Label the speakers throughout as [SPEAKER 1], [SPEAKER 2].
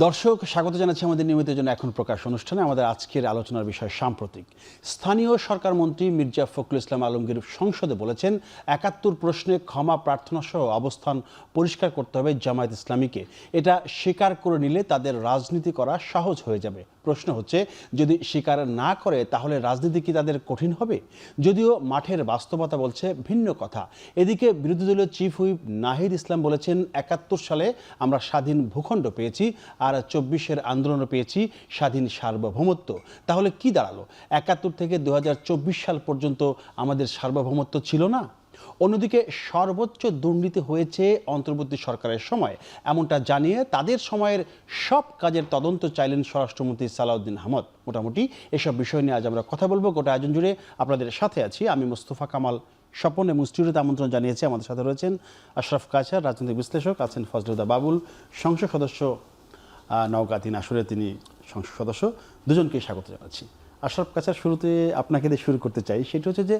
[SPEAKER 1] দর্শক স্বাগত জানাচ্ছি আমাদের নিয়মিত জন্য এখন প্রকাশ অনুষ্ঠানে। আমাদের আজকের আলোচনার বিষয় সাম্প্রতিক। স্থানীয় সরকার মন্ত্রী মির্জা ফখরুল ইসলাম আলমগীর সংসদে বলেছেন ৭১ প্রশ্নে ক্ষমা প্রার্থনা সহ অবস্থান পরিষ্কার করতে হবে জামায়াত ইসলামীকে। এটা স্বীকার করে নিলে তাদের রাজনীতি করা সহজ হয়ে যাবে। প্রশ্ন হচ্ছে, যদি স্বীকার না করে তাহলে রাজনীতি কি তাদের কঠিন হবে? যদিও মাঠের বাস্তবতা বলছে ভিন্ন কথা। এদিকে বিরোধী দলীয় চিফ হুইপ নাহিদ ইসলাম বলেছেন ৭১ সালে আমরা স্বাধীন ভূখণ্ড পেয়েছি, আর ২৪-এর আন্দোলনও পেয়েছি স্বাধীন সার্বভৌমত্ব। তাহলে কি দাঁড়ালো? ৭১ থেকে ২০২৪ সাল পর্যন্ত আমাদের সার্বভৌমত্ব ছিল না? অন্যদিকে সর্বোচ্চ দুর্নীতি হয়েছে অন্তর্বর্তী সরকারের সময়, এমনটা জানিয়ে তাদের সময়ের সব কাজের তদন্ত চাইলেন স্বরাষ্ট্রমন্ত্রী সালাউদ্দিন আহমদ। মোটামুটি এসব বিষয় নিয়ে আজ আমরা কথা বলবো। গোটা আয়োজন জুড়ে আপনাদের সাথে আছি আমি মোস্তফা কামাল স্বপন, এবং স্টুডিওতে আমন্ত্রণ জানিয়েছি আমাদের সাথে রয়েছেন আশরাফ কাছার, রাজনৈতিক বিশ্লেষক, আছেন ফজলুদ্দা বাবুল, সংসদ সদস্য নওগাঁ ৩ আসরে তিনি সংসদ সদস্য। দুজনকেই স্বাগত জানাচ্ছি। আশরাফ কাছার, শুরুতে আপনাকে দিয়ে শুরু করতে চাই। সেটি হচ্ছে যে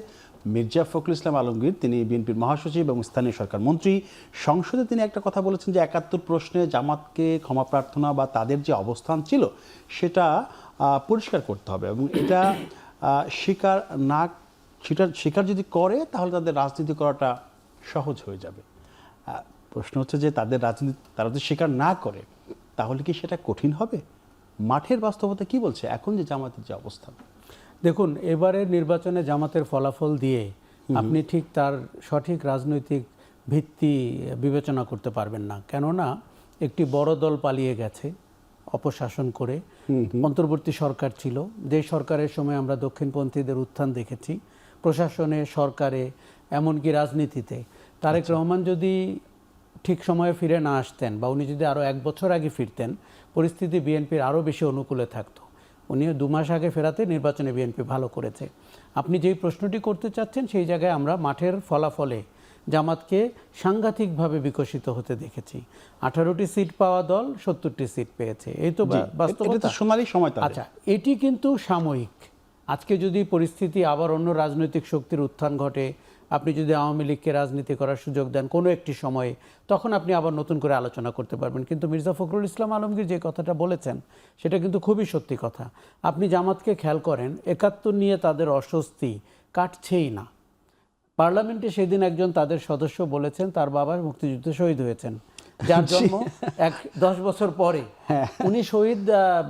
[SPEAKER 1] মির্জা ফখরুল ইসলাম আলমগীর, তিনি বিএনপির মহাসচিব এবং স্থানীয় সরকার মন্ত্রী। সংসদে তিনি একটা কথা বলেছেন যে ৭১ প্রশ্নে জামাতকে ক্ষমা প্রার্থনা বা তাদের যে অবস্থান ছিল সেটা পরিষ্কার করতে হবে, এবং এটা স্বীকার যদি করে তাহলে তাদের রাজনীতি করাটা সহজ হয়ে যাবে। প্রশ্ন হচ্ছে যে তাদের রাজনীতি তারা যদি স্বীকার না করে তাহলে কি সেটা কঠিন হবে? মাঠের বাস্তবতা কি বলছে এখন যে জামাতের যে অবস্থা?
[SPEAKER 2] দেখুন, এবারের নির্বাচনে জামাতের ফলাফল দিয়ে আপনি ঠিক তার সঠিক রাজনৈতিক ভিত্তি বিবেচনা করতে পারবেন না। কেননা একটি বড় দল পালিয়ে গেছে অপশাসন করে। অন্তর্বর্তী সরকার ছিল, যে সরকারের সময় আমরা দক্ষিণপন্থীদের উত্থান দেখেছি প্রশাসনে, সরকারে, এমনকি রাজনীতিতে। তারেক রহমান যদি ঠিক সময়ে ফিরে না আসতেন বা উনি যদি আরও ১ বছর আগে ফিরতেন, পরিস্থিতি বিএনপির আরও বেশি অনুকূলে থাকতো। উনি ২ মাস আগে ফেরাতে নির্বাচনে বিএনপি ভালো করেছে। আপনি যেই প্রশ্নটি করতে চাচ্ছেন সেই জায়গায় আমরা মাঠের ফলাফলে জামাতকে সাংঘাতিকভাবে বিকশিত হতে দেখেছি। ১৮টি সিট পাওয়া দল ৭০টি সিট পেয়েছে। এই তো বাস্তবতা।
[SPEAKER 1] সোনালী সময়।
[SPEAKER 2] আচ্ছা, এটি কিন্তু সাময়িক। আজকে যদি পরিস্থিতি আবার অন্য রাজনৈতিক শক্তির উত্থান ঘটে, আপনি যদি আওয়ামী লীগকে রাজনীতি করার সুযোগ দেন কোনো একটি সময়ে, তখন আপনি আবার নতুন করে আলোচনা করতে পারবেন। কিন্তু মির্জা ফখরুল ইসলাম আলমগীর যে কথাটা বলেছেন সেটা কিন্তু খুবই সত্যি কথা। আপনি জামাতকে খেয়াল করেন, ৭১ নিয়ে তাদের অস্বস্তি কাটছেই না। পার্লামেন্টে সেদিন একজন তাদের সদস্য বলেছেন তার বাবা মুক্তিযুদ্ধে শহীদ হয়েছেন, যার জন্ম ১০ বছর পরে। উনি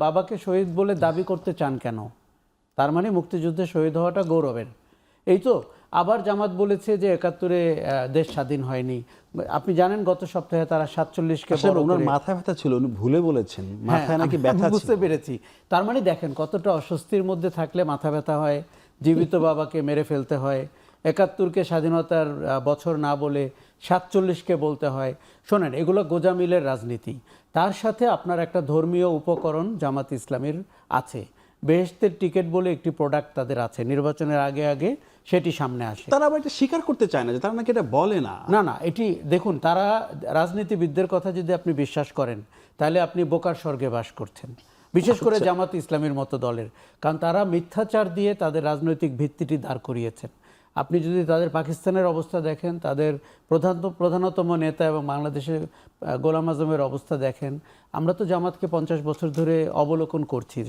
[SPEAKER 2] বাবাকে শহীদ বলে দাবি করতে চান কেন? তার মানে মুক্তিযুদ্ধে শহীদ হওয়াটা গৌরবের। এই তো। আবার জামাত বলেছে যে ৭১-এ দেশ স্বাধীন হয়নি। আপনি জানেন গত সপ্তাহে তারা ৪৭কে
[SPEAKER 1] মাথা ব্যথা ছিল, উনি ভুলে বলেছেন মাথায় নাকি ব্যথা।
[SPEAKER 2] বুঝতে পেরেছি। তার মানে দেখেন কতটা অস্বস্তির মধ্যে থাকলে মাথা ব্যথা হয়, জীবিত বাবাকে মেরে ফেলতে হয়, ৭১কে স্বাধীনতার বছর না বলে ৪৭কে বলতে হয়। শোনেন, এগুলো গোজামিলের রাজনীতি। তার সাথে আপনার একটা ধর্মীয় উপকরণ জামাত ইসলামীর আছে। বেহেশতের টিকিট বলে একটি প্রোডাক্ট তাদের আছে, নির্বাচনের আগে আগে সেটি সামনে আসে।
[SPEAKER 1] তারা আবার এটা স্বীকার করতে চায় না যে তারা নাকি এটা বলে না।
[SPEAKER 2] না, এটি দেখুন, তারা রাজনীতিবিদদের কথা যদি আপনি বিশ্বাস করেন তাহলে আপনি বোকার স্বর্গে বাস করছেন, বিশেষ করে জামাত ইসলামীর মতো দলের। কারণ তারা মিথ্যাচার দিয়ে তাদের রাজনৈতিক ভিত্তিটি দাঁড় করিয়েছেন। আপনি যদি তাদের পাকিস্তানের অবস্থা দেখেন, তাদের প্রধানতম নেতা এবং বাংলাদেশের গোলাম আজমের অবস্থা দেখেন, আমরা তো জামাতকে ৫০ বছর ধরে অবলোকন করছি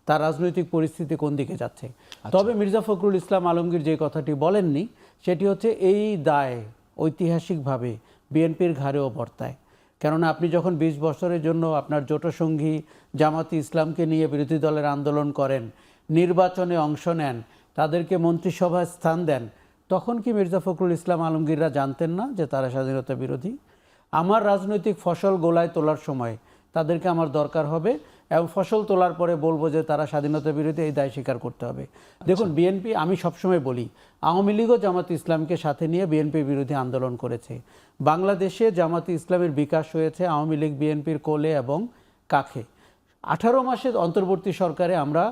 [SPEAKER 2] তার রাজনৈতিক পরিস্থিতি কোন দিকে যাচ্ছে। তবে মির্জা ফখরুল ইসলাম আলমগীর যে কথাটি বলেননি সেটি হচ্ছে এই দায় ঐতিহাসিকভাবে বিএনপির ঘাড়েও বর্তায়। কেননা আপনি যখন ২০ বছরের জন্য আপনার জোটসঙ্গী জামাতি ইসলামকে নিয়ে বিরোধী দলের আন্দোলন করেন, নির্বাচনে অংশ নেন, তাদেরকে মন্ত্রিসভায় স্থান দেন, তখন কি মির্জা ফখরুল ইসলাম আলমগীররা জানতেন না যে তারা স্বাধীনতা বিরোধী? আমার রাজনৈতিক ফসল গোলায় তোলার সময় তাদেরকে আমার দরকার হবে, এবং ফসল তোলার পরে বলবো যে তারা স্বাধীনতা বিরোধী, এই দায় স্বীকার করতে হবে। দেখুন, বিএনপি, আমি সবসময় বলি, আওয়ামী লীগও জামাত ইসলামকে সাথে নিয়ে বিএনপি বিরোধী আন্দোলন করেছে। বাংলাদেশে জামাত ইসলামের বিকাশ হয়েছে আওয়ামী লীগ বিএনপির কোলে এবং কাখে। 18 মাসের অন্তর্বর্তী সরকারে আমরা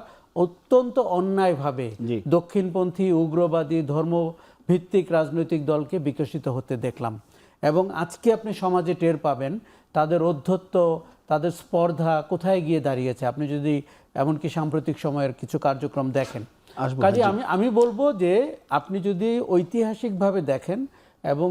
[SPEAKER 2] অত্যন্ত অন্যায়ভাবে দক্ষিণপন্থী, উগ্রবাদী, ধর্মভিত্তিক রাজনৈতিক দলকে বিকশিত হতে দেখলাম। এবং আজকে আপনি সমাজে টের পাবেন তাদের ঔদ্ধত্য, তাদের স্পর্ধা কোথায় গিয়ে দাঁড়িয়েছে, আপনি যদি এমনকি সাম্প্রতিক সময়ের কিছু কার্যক্রম দেখেন। কাজে আমি বলবো যে আপনি যদি ঐতিহাসিকভাবে দেখেন এবং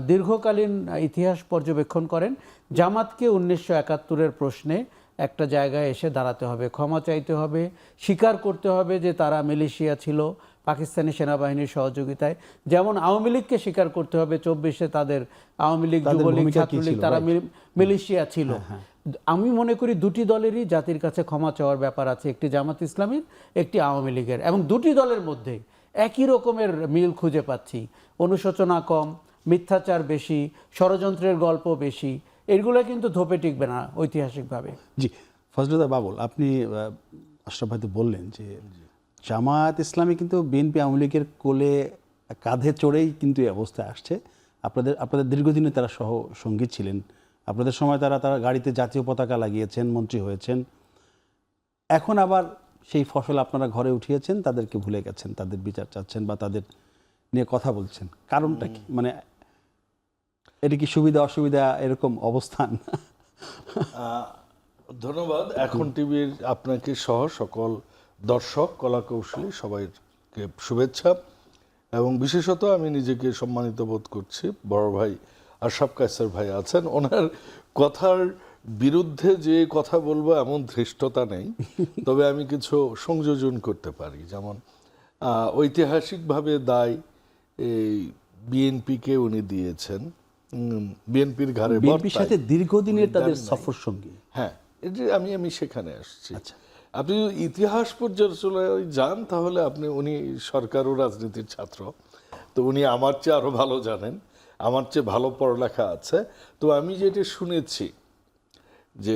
[SPEAKER 2] দীর্ঘকালীন ইতিহাস পর্যবেক্ষণ করেন, জামাতকে 1971-এর প্রশ্নে একটা জায়গায় এসে দাঁড়াতে হবে, ক্ষমা চাইতে হবে, স্বীকার করতে হবে যে তারা মিলিশিয়া ছিল পাকিস্তানি সেনাবাহিনীর সহযোগিতায়। যেমন আওয়ামী লীগকে স্বীকার করতে হবে 24-এ তাদের আওয়ামী লীগ,
[SPEAKER 1] তাদের
[SPEAKER 2] যুবলীগ,
[SPEAKER 1] ভূমিকা কি
[SPEAKER 2] ছাত্রলীগ
[SPEAKER 1] ছিল,
[SPEAKER 2] তারা
[SPEAKER 1] right?
[SPEAKER 2] মিলিশিয়া ছিল। আমি মনে করি দুটি দলেরই জাতির কাছে ক্ষমা চাওয়ার ব্যাপার আছে, একটি জামাত ইসলামীর, একটি আওয়ামী লীগের, এবং দুটি দলের মধ্যে একই রকমের মিল খুঁজে পাচ্ছি। অনুশোচনা কম, মিথ্যাচার বেশি, ষড়যন্ত্রের গল্প বেশি, এগুলো কিন্তু ধোপে টিকবে না ঐতিহাসিকভাবে।
[SPEAKER 1] জি, ফজলুদ্দার বাবুল, আপনি আশরাফ ভাই তো বললেন যে জামায়াত ইসলামী কিন্তু বিএনপি আওয়ামী লীগের কোলে কাঁধে চড়েই কিন্তু এই অবস্থায় আসছে। আপনাদের দীর্ঘদিনে তারা সঙ্গী ছিলেন, আপনাদের সময় তারা গাড়িতে জাতীয় পতাকা লাগিয়েছেন, মন্ত্রী হয়েছেন। এখন আবার সেই ফসল আপনারা ঘরে উঠিয়েছেন, তাদেরকে ভুলে গেছেন, তাদের বিচার চাচ্ছেন বা তাদের নিয়ে কথা বলছেন। কারণটা কি? মানে এটা কি সুবিধা অসুবিধা এরকম অবস্থান?
[SPEAKER 3] ধন্যবাদ। এখন টিভির আপনাকে সহ সকল দর্শক, কলাকৌশলী সবাইকে শুভেচ্ছা, এবং বিশেষত আমি নিজেকে সম্মানিত বোধ করছি, বড় ভাই আশরাফ কায়সার ভাই আছেন, ওনার কথার বিরুদ্ধে যে কথা বলবো এমন ধৃষ্টতা নেই, তবে আমি কিছু সংযোজন করতে পারি। যেমন ঐতিহাসিকভাবে দায় এই বিএনপিকে উনি দিয়েছেন, বিএনপির ঘাড়ে
[SPEAKER 1] বিএনপির সাথে দীর্ঘদিনের তাদের
[SPEAKER 3] দাবি নাই।
[SPEAKER 1] সফর সঙ্গী।
[SPEAKER 3] হ্যাঁ, এটা আমি সেখানে আসছি।
[SPEAKER 1] আচ্ছা।
[SPEAKER 3] আপনি যদি ইতিহাস পর্যালোচনায় যান তাহলে উনি সরকার ও রাজনীতির ছাত্র, তো উনি আমার চেয়ে আরো ভালো জানেন, আমার চেয়ে ভালো পড়ালেখা আছে। তো আমি যেটা শুনেছি যে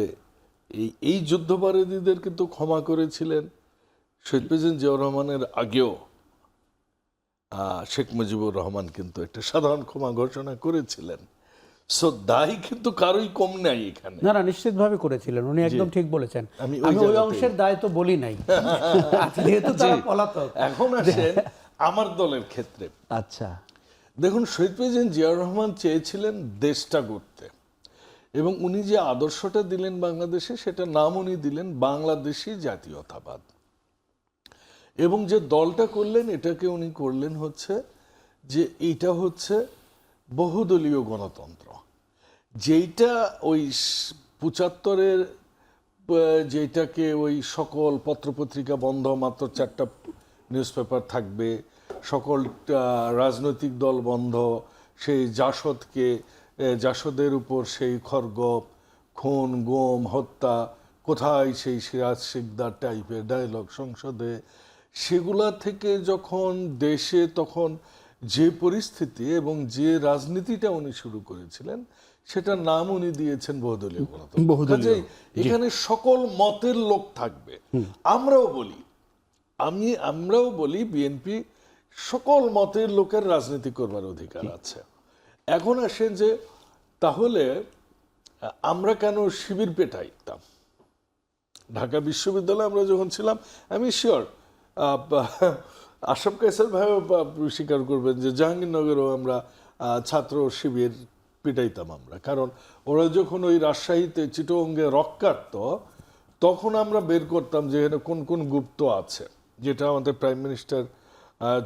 [SPEAKER 3] এই যুদ্ধবারীদের কিন্তু ক্ষমা করেছিলেন শহীদ প্রেসিডেন্ট জিয়াউর রহমানের আগেও শেখ মুজিবুর রহমান কিন্তু একটা সাধারণ ক্ষমা ঘোষণা করেছিলেন। সো দায় কিন্তু কারোই কম নাই এখানে।
[SPEAKER 2] না না, নিশ্চিতভাবে করেছিলেন, উনি একদম ঠিক বলেছেন।
[SPEAKER 3] আমি
[SPEAKER 2] আমি ওই
[SPEAKER 3] জায়গাতেই-
[SPEAKER 2] অংশের দায় তো বলি নাই, যেহেতু তারা পলাতক।
[SPEAKER 3] এখন আসেন আমার দলের ক্ষেত্রে।
[SPEAKER 1] আচ্ছা,
[SPEAKER 3] দেখুন, শহীদ প্রেসিডেন্ট জিয়াউর রহমান চেয়েছিলেন দেশটা গড়তে, এবং উনি যে আদর্শটা দিলেন বাংলাদেশে, সেটা নাম উনি দিলেন বাংলাদেশি জাতীয়তাবাদ। এবং যে দলটা করলেন, এটাকে উনি করলেন হচ্ছে যে এইটা হচ্ছে বহুদলীয় গণতন্ত্র, যেইটা ওই 75-এর যেটাকে ওই সকল পত্রপত্রিকা বন্ধ, মাত্র 4টা নিউজ পেপার থাকবে, সকল রাজনৈতিক দল বন্ধ, সেই জাসদের উপর সেই খর্গ, খুন, গুম, হত্যা, কোথায় সেই সিরাজ শিকদার টাইপের ডায়লগ সংসদে, সেগুলা থেকে যখন দেশে তখন যে পরিস্থিতি এবং যে রাজনীতিটা উনি শুরু করেছিলেন, সেটার নাম উনি দিয়েছেন বহুদলীয় গণতন্ত্র।
[SPEAKER 1] বহুদলীয়,
[SPEAKER 3] কাজেই এখানে সকল মতের লোক থাকবে। আমরাও বলি বিএনপি সকল মতের লোকের রাজনীতি করবার অধিকার আছে। এখন আসেন যে তাহলে আমরা কেন শিবির পেটাইতাম? ঢাকা বিশ্ববিদ্যালয়ে আমরা যখন ছিলাম, আমি শিওর আশরাফ কায়সার ভাইও স্বীকার করবেন যে জাহাঙ্গীরনগরেও আমরা ছাত্র শিবির পিটাইতাম আমরা, কারণ ওরা যখন ওই রাজশাহীতে চিটগাঙ্গে রক কাটতো, তখন আমরা বের করতাম যে এখানে কোন কোন গুপ্ত আছে, যেটা আমাদের প্রাইম মিনিস্টার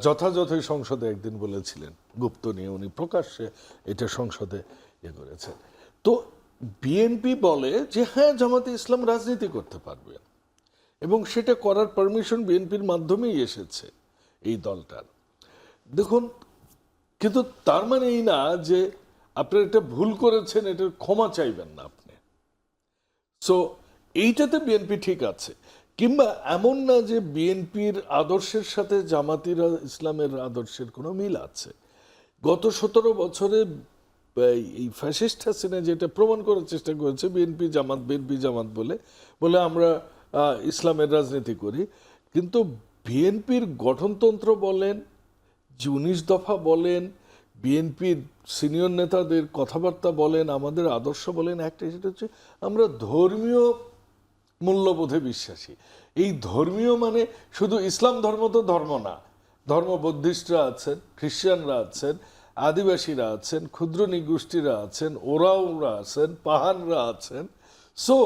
[SPEAKER 3] যথাযথই সংসদে একদিন বলেছিলেন। গুপ্ত নিয়ে উনি প্রকাশ্যে এটা সংসদে করেছেন। তো বিএনপি বলে যে হ্যাঁ, জামাতে ইসলাম রাজনীতি করতে পারবে, এবং সেটা করার পারমিশন বিএনপির মাধ্যমেই এসেছে এই দলটার। দেখুন, কিন্তু তার মানে এই না যে আপনি এটা ভুল করেছেন, এটার ক্ষমা চাইবেন না আপনি। সো এইটাতে বিএনপি ঠিক আছে, কিংবা এমন না যে বিএনপির আদর্শের সাথে জামাতির ইসলামের আদর্শের কোনো মিল আছে। গত 17 বছরে এই ফ্যাসিস্ট হাসিনা যেটা প্রমাণ করার চেষ্টা করেছে, বিএনপি জামাত বলে আমরা ইসলামের রাজনীতি করি, কিন্তু বিএনপির গঠনতন্ত্র বলেন, 19 দফা বলেন, বিএনপির সিনিয়র নেতাদের কথাবার্তা বলেন, আমাদের আদর্শ বলেন, একটা সেটা হচ্ছে আমরা ধর্মীয় মূল্যবোধে বিশ্বাসী। এই ধর্মীয় মানে শুধু ইসলাম ধর্ম তো ধর্ম না, ধর্ম বৌদ্ধিস্টরা আছেন, খ্রিস্টানরা আছেন, আদিবাসীরা আছেন, ক্ষুদ্র নৃগোষ্ঠীরা আছেন, ওরাওরা আছেন, পাহাড়রা আছেন, সো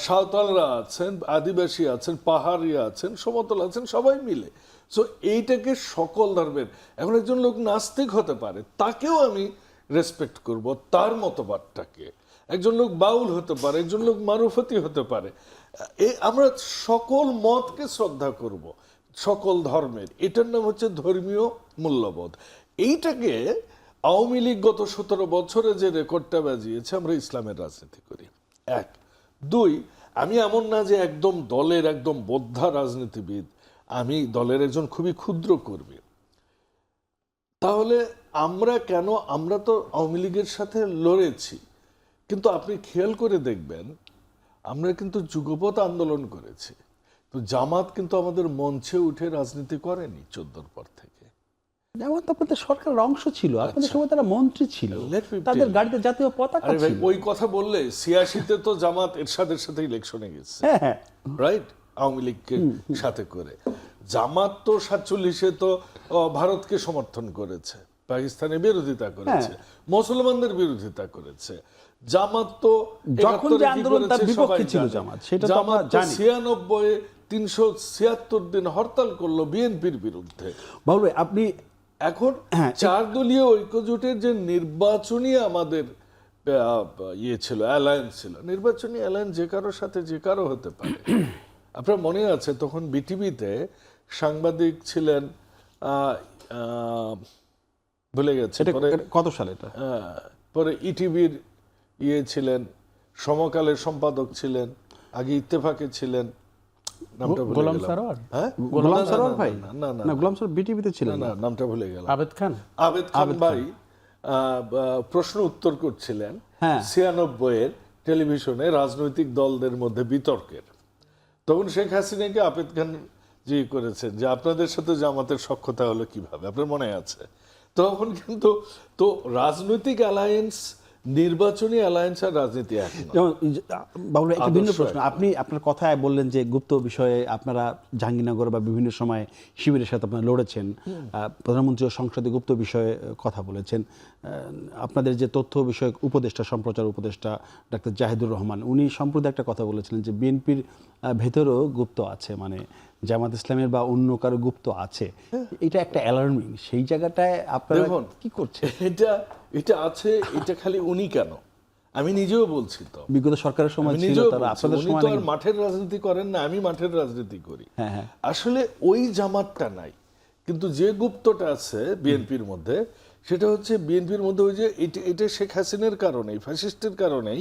[SPEAKER 3] সাঁওতালরা আছেন, আদিবাসী আছেন, পাহাড়ি আছেন, সমতল আছেন, সবাই মিলে। সো এইটাকে সকল ধর্মের। এখন একজন লোক নাস্তিক হতে পারে, তাকেও আমি রেসপেক্ট করব, তার মতবাদটাকে। একজন লোক বাউল হতে পারে, একজন লোক মারুফতি হতে পারে। আমরা সকল মতকে শ্রদ্ধা করব, সকল ধর্মের। এটার নাম হচ্ছে ধর্মীয় মূল্যবোধ। এইটাকে আওয়ামী লীগ গত 17 বছরে যে রেকর্ডটা বাজিয়েছে, আমরা ইসলামের রাজনীতি করি। 1 2, আমি এমন না যে একদম দলের একদম বোদ্ধা রাজনীতিবিদ, আমি দলের একজন খুবই ক্ষুদ্র কর্মী। তাহলে আমরা কেন, আমরা তো আওয়ামী লীগের সাথে লড়েছি, কিন্তু আপনি খেয়াল করে দেখবেন আমরা কিন্তু যুগপৎ আন্দোলন করেছি। তো জামাত কিন্তু আমাদের মঞ্চে উঠে রাজনীতি করেনি 14 পর থেকে।
[SPEAKER 1] যেমন তো আপনাদের সরকারের অংশ ছিল, আপনাদের সময় তারা মন্ত্রী ছিল,
[SPEAKER 3] Let me
[SPEAKER 1] তাদের
[SPEAKER 3] tell you.
[SPEAKER 1] গাড়িতে জাতীয় পতাকা
[SPEAKER 3] আরে ভাই
[SPEAKER 1] ছিল।
[SPEAKER 3] ওই কথা বললে 86-তে তো জামাত এরশাদের সাথে ইলেকশনে গেছে,
[SPEAKER 1] হ্যাঁ,
[SPEAKER 3] রাইট, আওয়ামী লীগকে সাথে করে। জামাত তো 47-এ তো ভারতকে সমর্থন করেছে, পাকিস্তানের বিরোধিতা করেছে, মুসলমানদের বিরোধিতা করেছে। জামাত তো
[SPEAKER 1] যখন যে আন্দোলন তার বিপক্ষে ছিল জামাত, সেটা তো আমরা জানি।
[SPEAKER 3] 96-এ 376 দিন হরতাল করলো বিএনপির বিরুদ্ধে।
[SPEAKER 1] বাবুল ভাই, আপনি
[SPEAKER 3] এখন 4 দলীয় ঐক্যজোটের যে নির্বাচনী আমাদের ইয়ে ছিল, অ্যালায়েন্স ছিল, নির্বাচনী অ্যালায়েন্স যে কারোর সাথে যে কারো হতে পারে। আপনার মনে আছে তখন বিটিভিতে সাংবাদিক ছিলেন, ভুলে গেছে
[SPEAKER 1] এটা কত সালে এটা?
[SPEAKER 3] পরে ইটিভির ইয়ে ছিলেন, সমকালের সম্পাদক ছিলেন, আগে ইত্তেফাকে ছিলেন, নামটা ভুলে
[SPEAKER 2] গোলাম
[SPEAKER 3] গেলাম।
[SPEAKER 2] সরোয়ার?
[SPEAKER 3] হ্যাঁ,
[SPEAKER 1] গোলাম সরোয়ার ভাই?
[SPEAKER 3] না না
[SPEAKER 1] না, গোলাম সরোয়ার বিটিভিতে ছিলেন
[SPEAKER 3] না,
[SPEAKER 1] না।
[SPEAKER 3] নামটা ভুলে গেলাম।
[SPEAKER 2] আবেদ খান?
[SPEAKER 3] আবেদ খান ভাই প্রশ্ন উত্তর করছিলেন
[SPEAKER 1] হ্যাঁ।
[SPEAKER 3] 96-এর টেলিভিশনে রাজনৈতিক দলদের মধ্যে বিতর্কের। তখন শেখ হাসিনাকে আবেদ খান জি করেছেন যে আপনাদের সাথে জামাতের সখ্যতা হলো কিভাবে, আপনার মনে আছে? তখন কিন্তু তো রাজনৈতিক অ্যালায়েন্স, নির্বাচনী অ্যালায়েন্স আর রাজনীতি এক নয়।
[SPEAKER 1] যেমন বাবুল ভাই, একটা ভিন্ন
[SPEAKER 3] আদর্শ
[SPEAKER 1] প্রশ্ন। আপনি আপনার কথায় বললেন যে গুপ্ত বিষয়ে আপনারা জাহাঙ্গীরনগর বা বিভিন্ন সময় শিবিরের সাথে আপনারা লড়েছেন, প্রধানমন্ত্রী ও সংসদে গুপ্ত বিষয়ে কথা বলেছেন। আপনাদের যে তথ্য বিষয়ক উপদেষ্টা, সম্প্রচার উপদেষ্টা ডাক্তার জাহিদুর রহমান, উনি সম্প্রতি একটা কথা বলেছিলেন যে বিএনপির ভেতরেও গুপ্ত আছে, মানে জামাত ইসলামের বা অন্য কারো গুপ্ত আছে। এটা একটা অ্যালার্মিং। সেই জায়গাটায় আপনারা
[SPEAKER 3] দেখুন,
[SPEAKER 1] কি করছেন?
[SPEAKER 3] এটা আছে, এটা খালি উনি কেন, আমি নিজেও বলছি তো,
[SPEAKER 1] বিগত সরকারের সময়
[SPEAKER 3] আমি
[SPEAKER 1] ছিল,
[SPEAKER 3] নিজেও
[SPEAKER 1] তারা
[SPEAKER 3] বলছি,
[SPEAKER 1] আপনাদের
[SPEAKER 3] উনি
[SPEAKER 1] সময়
[SPEAKER 3] তো
[SPEAKER 1] নাকি-
[SPEAKER 3] আর মাঠের রাজনীতি করেন না, আমি মাঠের রাজনীতি করি।
[SPEAKER 1] হ্যাঁ, হ্যাঁ।
[SPEAKER 3] আসলে ওই জামাতটা নাই, কিন্তু যে গুপ্তটা আছে বিএনপির মধ্যে, সেটা হচ্ছে বিএনপির মধ্যে ওই যে এটা শেখ হাসিনার কারণেই, ফ্যাসিস্টের কারণেই,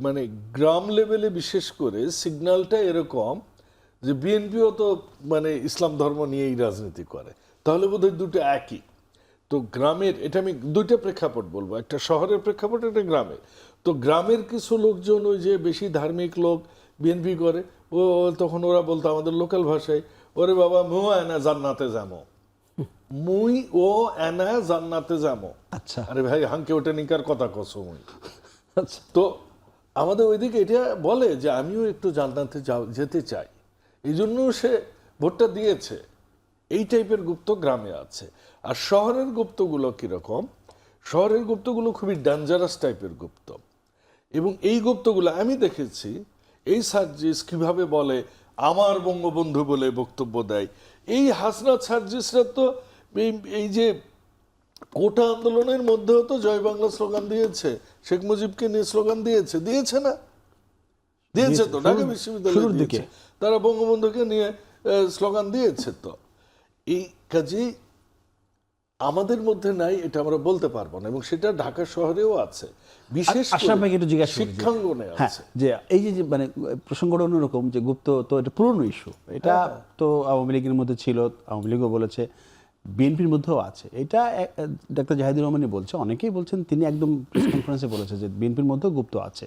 [SPEAKER 3] মানে গ্রাম লেভেলে বিশেষ করে সিগন্যালটা এরকম যে বিএনপিও তো মানে ইসলাম ধর্ম নিয়েই রাজনীতি করে, তাহলে বোধহয় দুটো একই। তো গ্রামের, এটা আমি দুইটা প্রেক্ষাপট বলবো, একটা শহরের প্রেক্ষাপট, একটা গ্রামের। তো গ্রামের কিছু লোকজন ওই যে বেশি ধার্মিক লোক বিএনপি করে, তখন ওরা বলতো আমাদের লোকাল ভাষায়, ওরে বাবা মু এনা জান্নাতে যামো, মুই ও এনা জান্নাতে যামো।
[SPEAKER 1] আচ্ছা,
[SPEAKER 3] আরে ভাই হাঙ্কে ওটা নিকার কথা কছো মুই।
[SPEAKER 1] আচ্ছা।
[SPEAKER 3] তো আমাদের ওইদিকে এটা বলে যে আমিও একটু জান্নাতে যেতে চাই, এই জন্য সে ভোটটা দিয়েছে। এই টাইপের গুপ্ত গ্রামে আছে। আর শহরের গুপ্তগুলো কিরকম? শহরের গুপ্তগুলো খুবই ডেঞ্জারাস টাইপের গুপ্ত, এবং এই গুপ্তগুলো আমি দেখেছি। এই সার্জিস কিভাবে বলে আমার বঙ্গবন্ধু বলে বক্তব্য দেয়। এই হাসনাত সার্জিসরা তো এই যে কোটা আন্দোলনের মধ্যেও তো জয় বাংলা স্লোগান দিয়েছে, শেখ মুজিবকে নিয়ে স্লোগান দিয়েছে না? দিয়েছে তো, ঢাকা বিশ্ববিদ্যালয়ে দিয়েছে, তারা বঙ্গবন্ধুকে নিয়ে স্লোগান দিয়েছে। তো এই কাজেই আমাদের মধ্যে নাই এটা আমরা বলতে পারবো না, এবং সেটা ঢাকা শহরেও আছে, বিশেষ
[SPEAKER 1] আশরাফ ভাইকে একটু জিজ্ঞাসা করি যে-
[SPEAKER 3] শিক্ষাঙ্গনে
[SPEAKER 1] হ্যাঁ,
[SPEAKER 3] আছে।
[SPEAKER 1] যে এই যে মানে প্রসঙ্গটা অন্যরকম, যে গুপ্ত তো এটা পুরনো ইস্যু, এটা তো আওয়ামী লীগের মধ্যে ছিল, আওয়ামী লীগও বলেছে, বিএনপির মধ্যেও আছে। এটা ডাক্তার জাহিদুর রহমানই বলছে, অনেকেই বলছেন, তিনি একদম প্রেস কনফারেন্সে বলেছে যে বিএনপির মধ্যেও গুপ্ত আছে।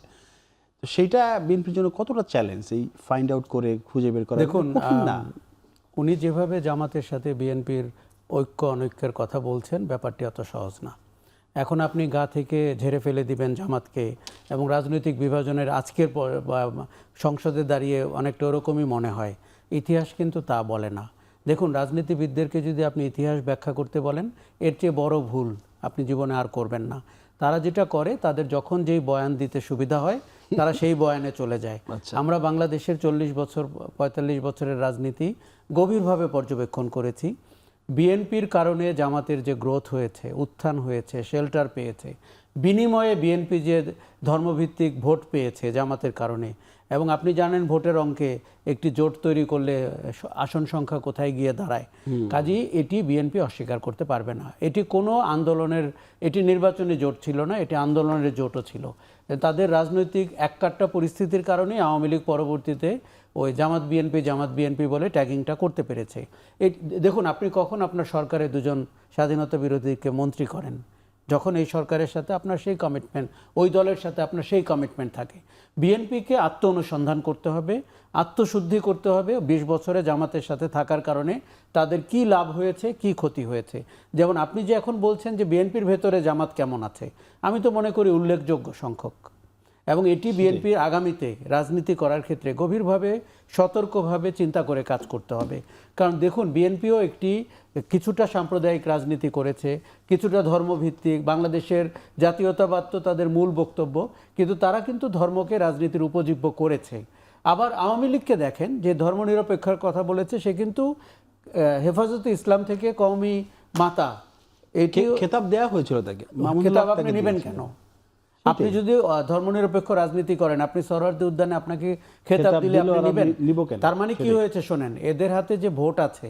[SPEAKER 1] তো সেইটা বিএনপির জন্য কতটা চ্যালেঞ্জ, এই ফাইন্ড আউট করে খুঁজে বের করা?
[SPEAKER 2] দেখুন,
[SPEAKER 1] কঠিন না?
[SPEAKER 2] উনি যেভাবে জামাতের সাথে বিএনপির ঐক্য অনৈক্যের কথা বলছেন, ব্যাপারটি অত সহজ না। এখন আপনি গা থেকে ঝেড়ে ফেলে দিবেন জামাতকে, এবং রাজনৈতিক বিভাজনের আজকের সংসদে দাঁড়িয়ে অনেকটা ওরকমই মনে হয়। ইতিহাস কিন্তু তা বলে না। দেখুন, রাজনীতিবিদদেরকে যদি আপনি ইতিহাস ব্যাখ্যা করতে বলেন, এর চেয়ে বড় ভুল আপনি জীবনে আর করবেন না। তারা যেটা করে, তাদের যখন যেই বয়ান দিতে সুবিধা হয়, তারা সেই বয়ানে চলে যায়। আমরা বাংলাদেশের 40 বছর 45 বছরের রাজনীতি গভীরভাবে পর্যবেক্ষণ করেছি। বিএনপির কারণে জামাতের যে গ্রোথ হয়েছে, উত্থান হয়েছে, শেল্টার পেয়েছে, বিনিময়ে বিএনপি যে ধর্মভিত্তিক ভোট পেয়েছে জামাতের কারণে, এবং আপনি জানেন ভোটের অঙ্কে একটি জোট তৈরি করলে আসন সংখ্যা কোথায় গিয়ে দাঁড়ায়। কাজেই এটি বিএনপি অস্বীকার করতে পারবে না। এটি কোনো আন্দোলনের, এটি নির্বাচনী জোট ছিল না, এটি আন্দোলনের জোটও ছিল। তাদের রাজনৈতিক এককাট্টা পরিস্থিতির কারণেই আওয়ামী লীগ পরবর্তীতে ওই জামাত বিএনপি বলে ট্যাগিংটা করতে পেরেছে। দেখুন, আপনি কখন আপনার সরকারে দুজন স্বাধীনতা বিরোধীকে মন্ত্রী করেন? যখন এই সরকারের সাথে আপনার সেই কমিটমেন্ট, ওই দলের সাথে আপনার সেই কমিটমেন্ট থাকে। বিএনপিকে আত্ম অনুসন্ধান করতে হবে, আত্মশুদ্ধি করতে হবে। 20 বছরে জামাতের সাথে থাকার কারণে তাদের কি লাভ হয়েছে, কি ক্ষতি হয়েছে। যেমন আপনি যে এখন বলছেন যে বিএনপির ভেতরে জামাত কেমন আছে, আমি তো মনে করি উল্লেখযোগ্য সংখ্যক। এবং এটি বিএনপির আগামীতে রাজনীতি করার ক্ষেত্রে গভীরভাবে সতর্কভাবে চিন্তা করে কাজ করতে হবে। কারণ দেখুন, বিএনপিও কিছুটা সাম্প্রদায়িক রাজনীতি করেছে, কিছুটা ধর্মভিত্তিক। বাংলাদেশের জাতীয়তাবাদ তো তাদের মূল বক্তব্য, কিন্তু তারা কিন্তু ধর্মকে রাজনীতির উপজীব্য করেছে। আবার আওয়ামী লীগকে দেখেন, যে ধর্মনিরপেক্ষার কথা বলেছে, সে কিন্তু হেফাজতে ইসলাম থেকে কওমি মাতা এটি
[SPEAKER 1] খেতাব দেওয়া হয়েছিল তাকে।
[SPEAKER 2] খেতাব আপনি নেবেন কেন? আপনি যদি ধর্মনিরপেক্ষ রাজনীতি করেন, আপনি সরওয়ার্দী উদ্যানে আপনাকে খেতাব দিলে আপনি নেবেন? তার মানে কি হয়েছে শোনেন, এদের হাতে যে ভোট আছে,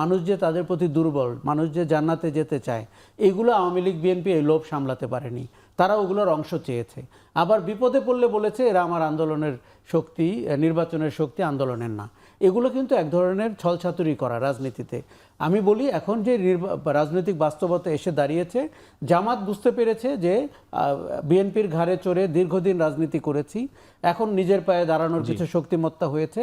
[SPEAKER 2] মানুষ যে তাদের প্রতি দুর্বল, মানুষ যে জান্নাতে যেতে চায়, এগুলো আওয়ামী লীগ বিএনপি এই লোভ সামলাতে পারেনি। তারা ওগুলোর অংশ চেয়েছে। আবার বিপদে পড়লে বলেছে এরা আমার আন্দোলনের শক্তি, নির্বাচনের শক্তি আন্দোলনের না। এগুলো কিন্তু এক ধরনের ছলছাতুরি করা রাজনীতিতে। আমি বলি, এখন যে রাজনৈতিক বাস্তবতা এসে দাঁড়িয়েছে, জামাত বুঝতে পেরেছে যে বিএনপির ঘাড়ে চড়ে দীর্ঘদিন রাজনীতি করেছি, এখন নিজের পায়ে দাঁড়ানোর কিছু শক্তিমত্তা হয়েছে।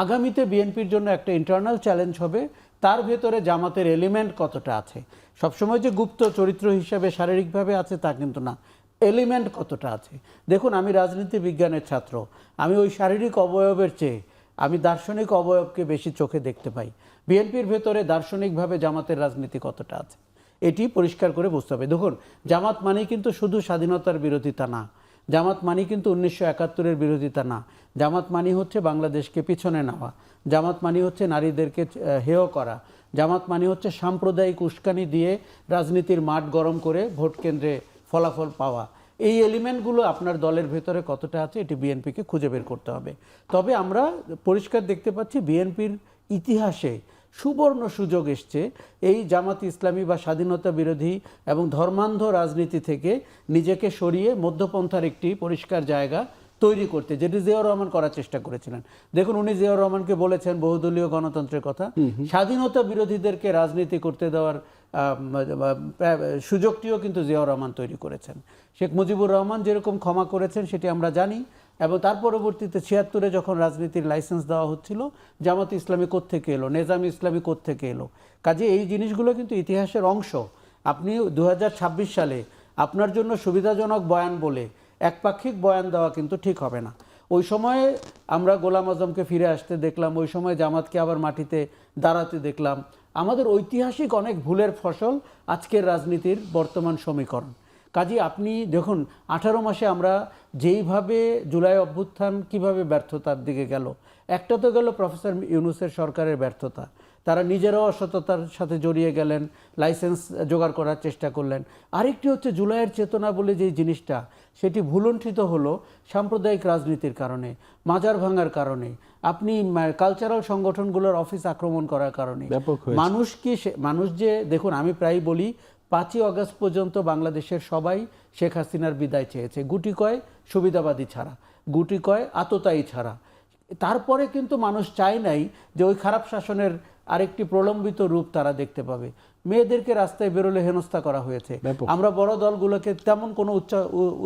[SPEAKER 2] আগামীতে বিএনপির জন্য একটা ইন্টারনাল চ্যালেঞ্জ হবে, তার ভেতরে জামাতের এলিমেন্ট কতটা আছে। সবসময় যে গুপ্ত চরিত্র হিসাবে শারীরিকভাবে আছে তা কিন্তু না, এলিমেন্ট কতটা আছে। দেখুন, আমি রাজনীতি বিজ্ঞানের ছাত্র, আমি ওই শারীরিক অবয়বের চেয়ে আমি দার্শনিক অবয়বকে বেশি চোখে দেখতে পাই। বিএনপির ভেতরে দার্শনিকভাবে জামাতের রাজনীতি কতটা আছে এটি পরিষ্কার করে বুঝতে হবে। দেখুন, জামাত মানেই কিন্তু শুধু স্বাধীনতার বিরোধিতা না, জামাত মানেই কিন্তু 1971-এর বিরোধিতা না, জামাত মানি হচ্ছে বাংলাদেশকে পিছনে নেওয়া, জামাত মানি হচ্ছে নারীদেরকে হেয় করা, জামাত মানি হচ্ছে সাম্প্রদায়িক উস্কানি দিয়ে রাজনীতির মাঠ গরম করে ভোট কেন্দ্রে ফলাফল পাওয়া। এই এলিমেন্টগুলো আপনার দলের ভেতরে কতটা আছে এটি বিএনপিকে খুঁজে বের করতে হবে। তবে আমরা পরিষ্কার দেখতে পাচ্ছি বিএনপির ইতিহাসে সুবর্ণ সুযোগ এসছে এই জামাত ইসলামী বা স্বাধীনতা বিরোধী এবং ধর্মান্ধ রাজনীতি থেকে নিজেকে সরিয়ে মধ্যপন্থার একটি পরিষ্কার জায়গা তৈরি করতে, যেটি জিয়াউর রহমান করার চেষ্টা করেছিলেন। দেখুন, উনি জিয়াউর রহমানকে বলেছেন বহুদলীয় গণতন্ত্রের কথা, স্বাধীনতা বিরোধীদেরকে রাজনীতি করতে দেওয়ার সুযোগটিও কিন্তু জিয়াউর রহমান তৈরি করেছেন। শেখ মুজিবুর রহমান যেরকম ক্ষমা করেছেন সেটি আমরা জানি, এবং তার পরবর্তীতে 76-এ যখন রাজনীতির লাইসেন্স দেওয়া হচ্ছিল, জামাত ইসলামী কোত্থেকে এলো, নেজামি ইসলামী কোত্থেকে এলো। কাজে এই জিনিসগুলো কিন্তু ইতিহাসের অংশ। আপনি 2026 সালে আপনার জন্য সুবিধাজনক বয়ান বলে একপাক্ষিক বয়ান দেওয়া কিন্তু ঠিক হবে না। ওই সময়ে আমরা গোলাম আজমকে ফিরে আসতে দেখলাম, ওই সময় জামাতকে আবার মাটিতে দাঁড়াতে দেখলাম। আমাদের ঐতিহাসিক অনেক ভুলের ফসল আজকের রাজনীতির বর্তমান সমীকরণ। কাজে আপনি দেখুন, 18 মাসে আমরা যেইভাবে জুলাই অভ্যুত্থান কিভাবে ব্যর্থতার দিকে গেল, একটা তো গেল প্রফেসর ইউনূসের সরকারের ব্যর্থতা, তারা নিজেরাও অসততার সাথে জড়িয়ে গেলেন, লাইসেন্স জোগাড় করার চেষ্টা করলেন। আরেকটি হচ্ছে জুলাইয়ের চেতনা বলে যে জিনিসটা, সেটি ভুলুণ্ঠিত হলো সাম্প্রদায়িক রাজনীতির কারণে, মাজার ভাঙার কারণে, আপনি কালচারাল সংগঠনগুলোর অফিস আক্রমণ করার কারণে। মানুষ যে দেখুন, আমি প্রায় বলি 5ই আগস্ট পর্যন্ত বাংলাদেশের সবাই শেখ হাসিনার বিদায় চেয়েছে, গুটি কয় সুবিধাবাদী ছাড়া, গুটি কয় আততায়ী ছাড়া। তারপরে কিন্তু মানুষ চায় নাই যে ওই খারাপ শাসনের আরেকটি প্রলম্বিত রূপ তারা দেখতে পাবে। মেয়েদেরকে রাস্তায় বেরোলে হেনস্থা করা হয়েছে। আমরা বড় দলগুলোকে তেমন কোনো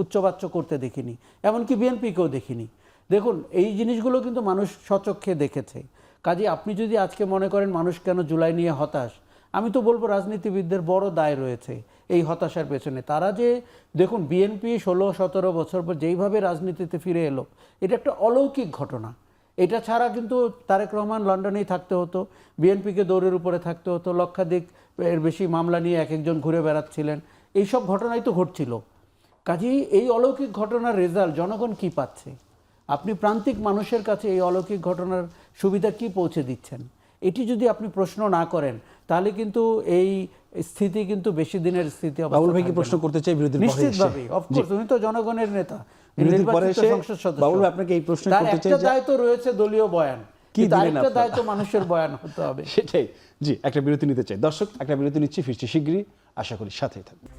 [SPEAKER 2] উচ্চবাচ্য করতে দেখিনি, এমনকি বিএনপিকেও দেখিনি। দেখুন, এই জিনিসগুলো কিন্তু মানুষ স্বচক্ষে দেখেছে। কাজে আপনি যদি আজকে মনে করেন মানুষ কেন জুলাই নিয়ে হতাশ, আমি তো বলবো রাজনীতিবিদদের বড় দায় রয়েছে এই হতাশার পেছনে। তারা যে দেখুন, বিএনপি 16-17 বছর পর যেইভাবে রাজনীতিতে ফিরে এলো, এটা একটা অলৌকিক ঘটনা। এটা ছাড়া কিন্তু তারেক রহমান লন্ডনেই থাকতে হতো, বিএনপিকে দৌড়ের উপরে থাকতে হতো, লক্ষাধিক এর বেশি মামলা নিয়ে এক একজন ঘুরে বেড়াচ্ছিলেন, এইসব ঘটনাই তো ঘটছিল। কাজেই এই অলৌকিক ঘটনার রেজাল্ট জনগণ কি পাচ্ছে? আপনি প্রান্তিক মানুষের কাছে এই অলৌকিক ঘটনার সুবিধা কি পৌঁছে দিচ্ছেন? এটি যদি আপনি প্রশ্ন না করেন তাহলে কিন্তু এই স্থিতি কিন্তু বেশি দিনের স্থিতি অবস্থা
[SPEAKER 1] বাবুল ভাই কি
[SPEAKER 2] থাকবে
[SPEAKER 1] প্রশ্ন
[SPEAKER 2] না।
[SPEAKER 1] করতে চাই বিরতির পরে এসে?
[SPEAKER 2] নিশ্চিতভাবে, অফকোর্স উনি তো জনগণের নেতা,
[SPEAKER 1] বিরতির পরে
[SPEAKER 2] নির্বাচিত
[SPEAKER 1] এসে
[SPEAKER 2] সংসদ সদস্য।
[SPEAKER 1] বাবুল ভাই আপনাকে এই প্রশ্ন
[SPEAKER 2] তার
[SPEAKER 1] করতে চাই
[SPEAKER 2] একটা
[SPEAKER 1] যে
[SPEAKER 2] দায়িত্ব রয়েছে দলীয় বয়ান,
[SPEAKER 1] কি
[SPEAKER 2] কিন্তু
[SPEAKER 1] দিলেন
[SPEAKER 2] আরেকটা
[SPEAKER 1] আপনারা?
[SPEAKER 2] দায়িত্ব মানুষের বয়ান হতে হবে।
[SPEAKER 1] সেটাই, জি একটা বিরতি নিতে চাই। দর্শক একটা বিরতি নিচ্ছি, ফিরছি শিগগিরই, আশা করি সাথেই থাকবেন।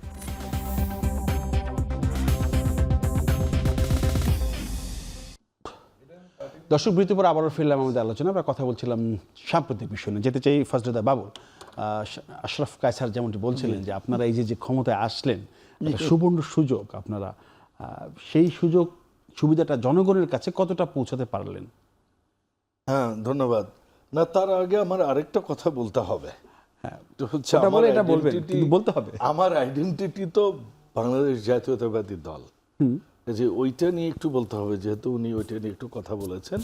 [SPEAKER 1] দর্শক বিরতির পর আবারও ফিরলাম আমাদের আলোচনা। আমরা কথা বলছিলাম সাম্প্রতিক বিষয় নিয়ে। যেতে চাই ফজলুদ্দার বাবুল। আশরাফ কায়সার যেমনটি বলছিলেন যে আপনারা এই যে ক্ষমতায় আসলেন, একটা সুবর্ণ সুযোগ, আপনারা সেই সুযোগ সুবিধাটা জনগণের কাছে কতটা পৌঁছাতে পারলেন?
[SPEAKER 3] হ্যাঁ, ধন্যবাদ। না, তার আগে আমার আরেকটা কথা বলতে হবে।
[SPEAKER 1] হ্যাঁ,
[SPEAKER 3] তো হচ্ছে
[SPEAKER 1] ওটা
[SPEAKER 3] আমার
[SPEAKER 1] বলে এটা বলবেন,
[SPEAKER 3] identity-
[SPEAKER 1] কিন্তু বলতে হবে।
[SPEAKER 3] আমার আইডেন্টিটি তো বাংলাদেশ জাতীয়তাবাদী দল, যে ওইটা নিয়ে একটু বলতে হবে, যেহেতু উনি ওইটা নিয়ে একটু কথা বলেছেন।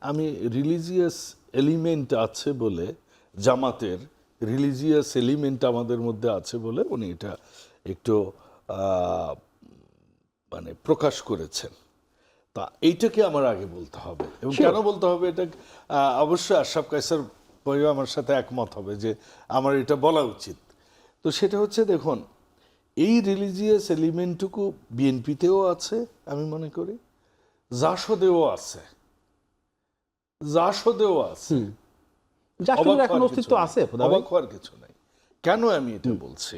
[SPEAKER 3] আমি রিলিজিয়াস এলিমেন্ট আছে বলে, জামাতের রিলিজিয়াস এলিমেন্ট আমাদের মধ্যে আছে বলে উনি এটা একটু মানে প্রকাশ করেছেন। তা এইটাকে আমার আগে বলতে হবে, এবং কেন বলতে হবে এটা অবশ্যই আশরাফ কায়সার ভাইও আমার সাথে একমত হবে যে আমার এটা বলা উচিত। তো সেটা হচ্ছে, দেখুন, এই রিলিজিয়াস এলিমেন্টটুকু বিএনপিতেও আছে, আমি মনে করি জাসদেও আছে, জাসদেও আছে।
[SPEAKER 1] জাসদের
[SPEAKER 3] অবাক
[SPEAKER 1] এখন
[SPEAKER 3] হওয়ার
[SPEAKER 1] অস্তিত্ব
[SPEAKER 3] কিছু নেই।
[SPEAKER 1] আছে, খোদা ভাই।
[SPEAKER 3] অবাক হওয়ার কিছু নাই। কেন আমি এটা বলছি?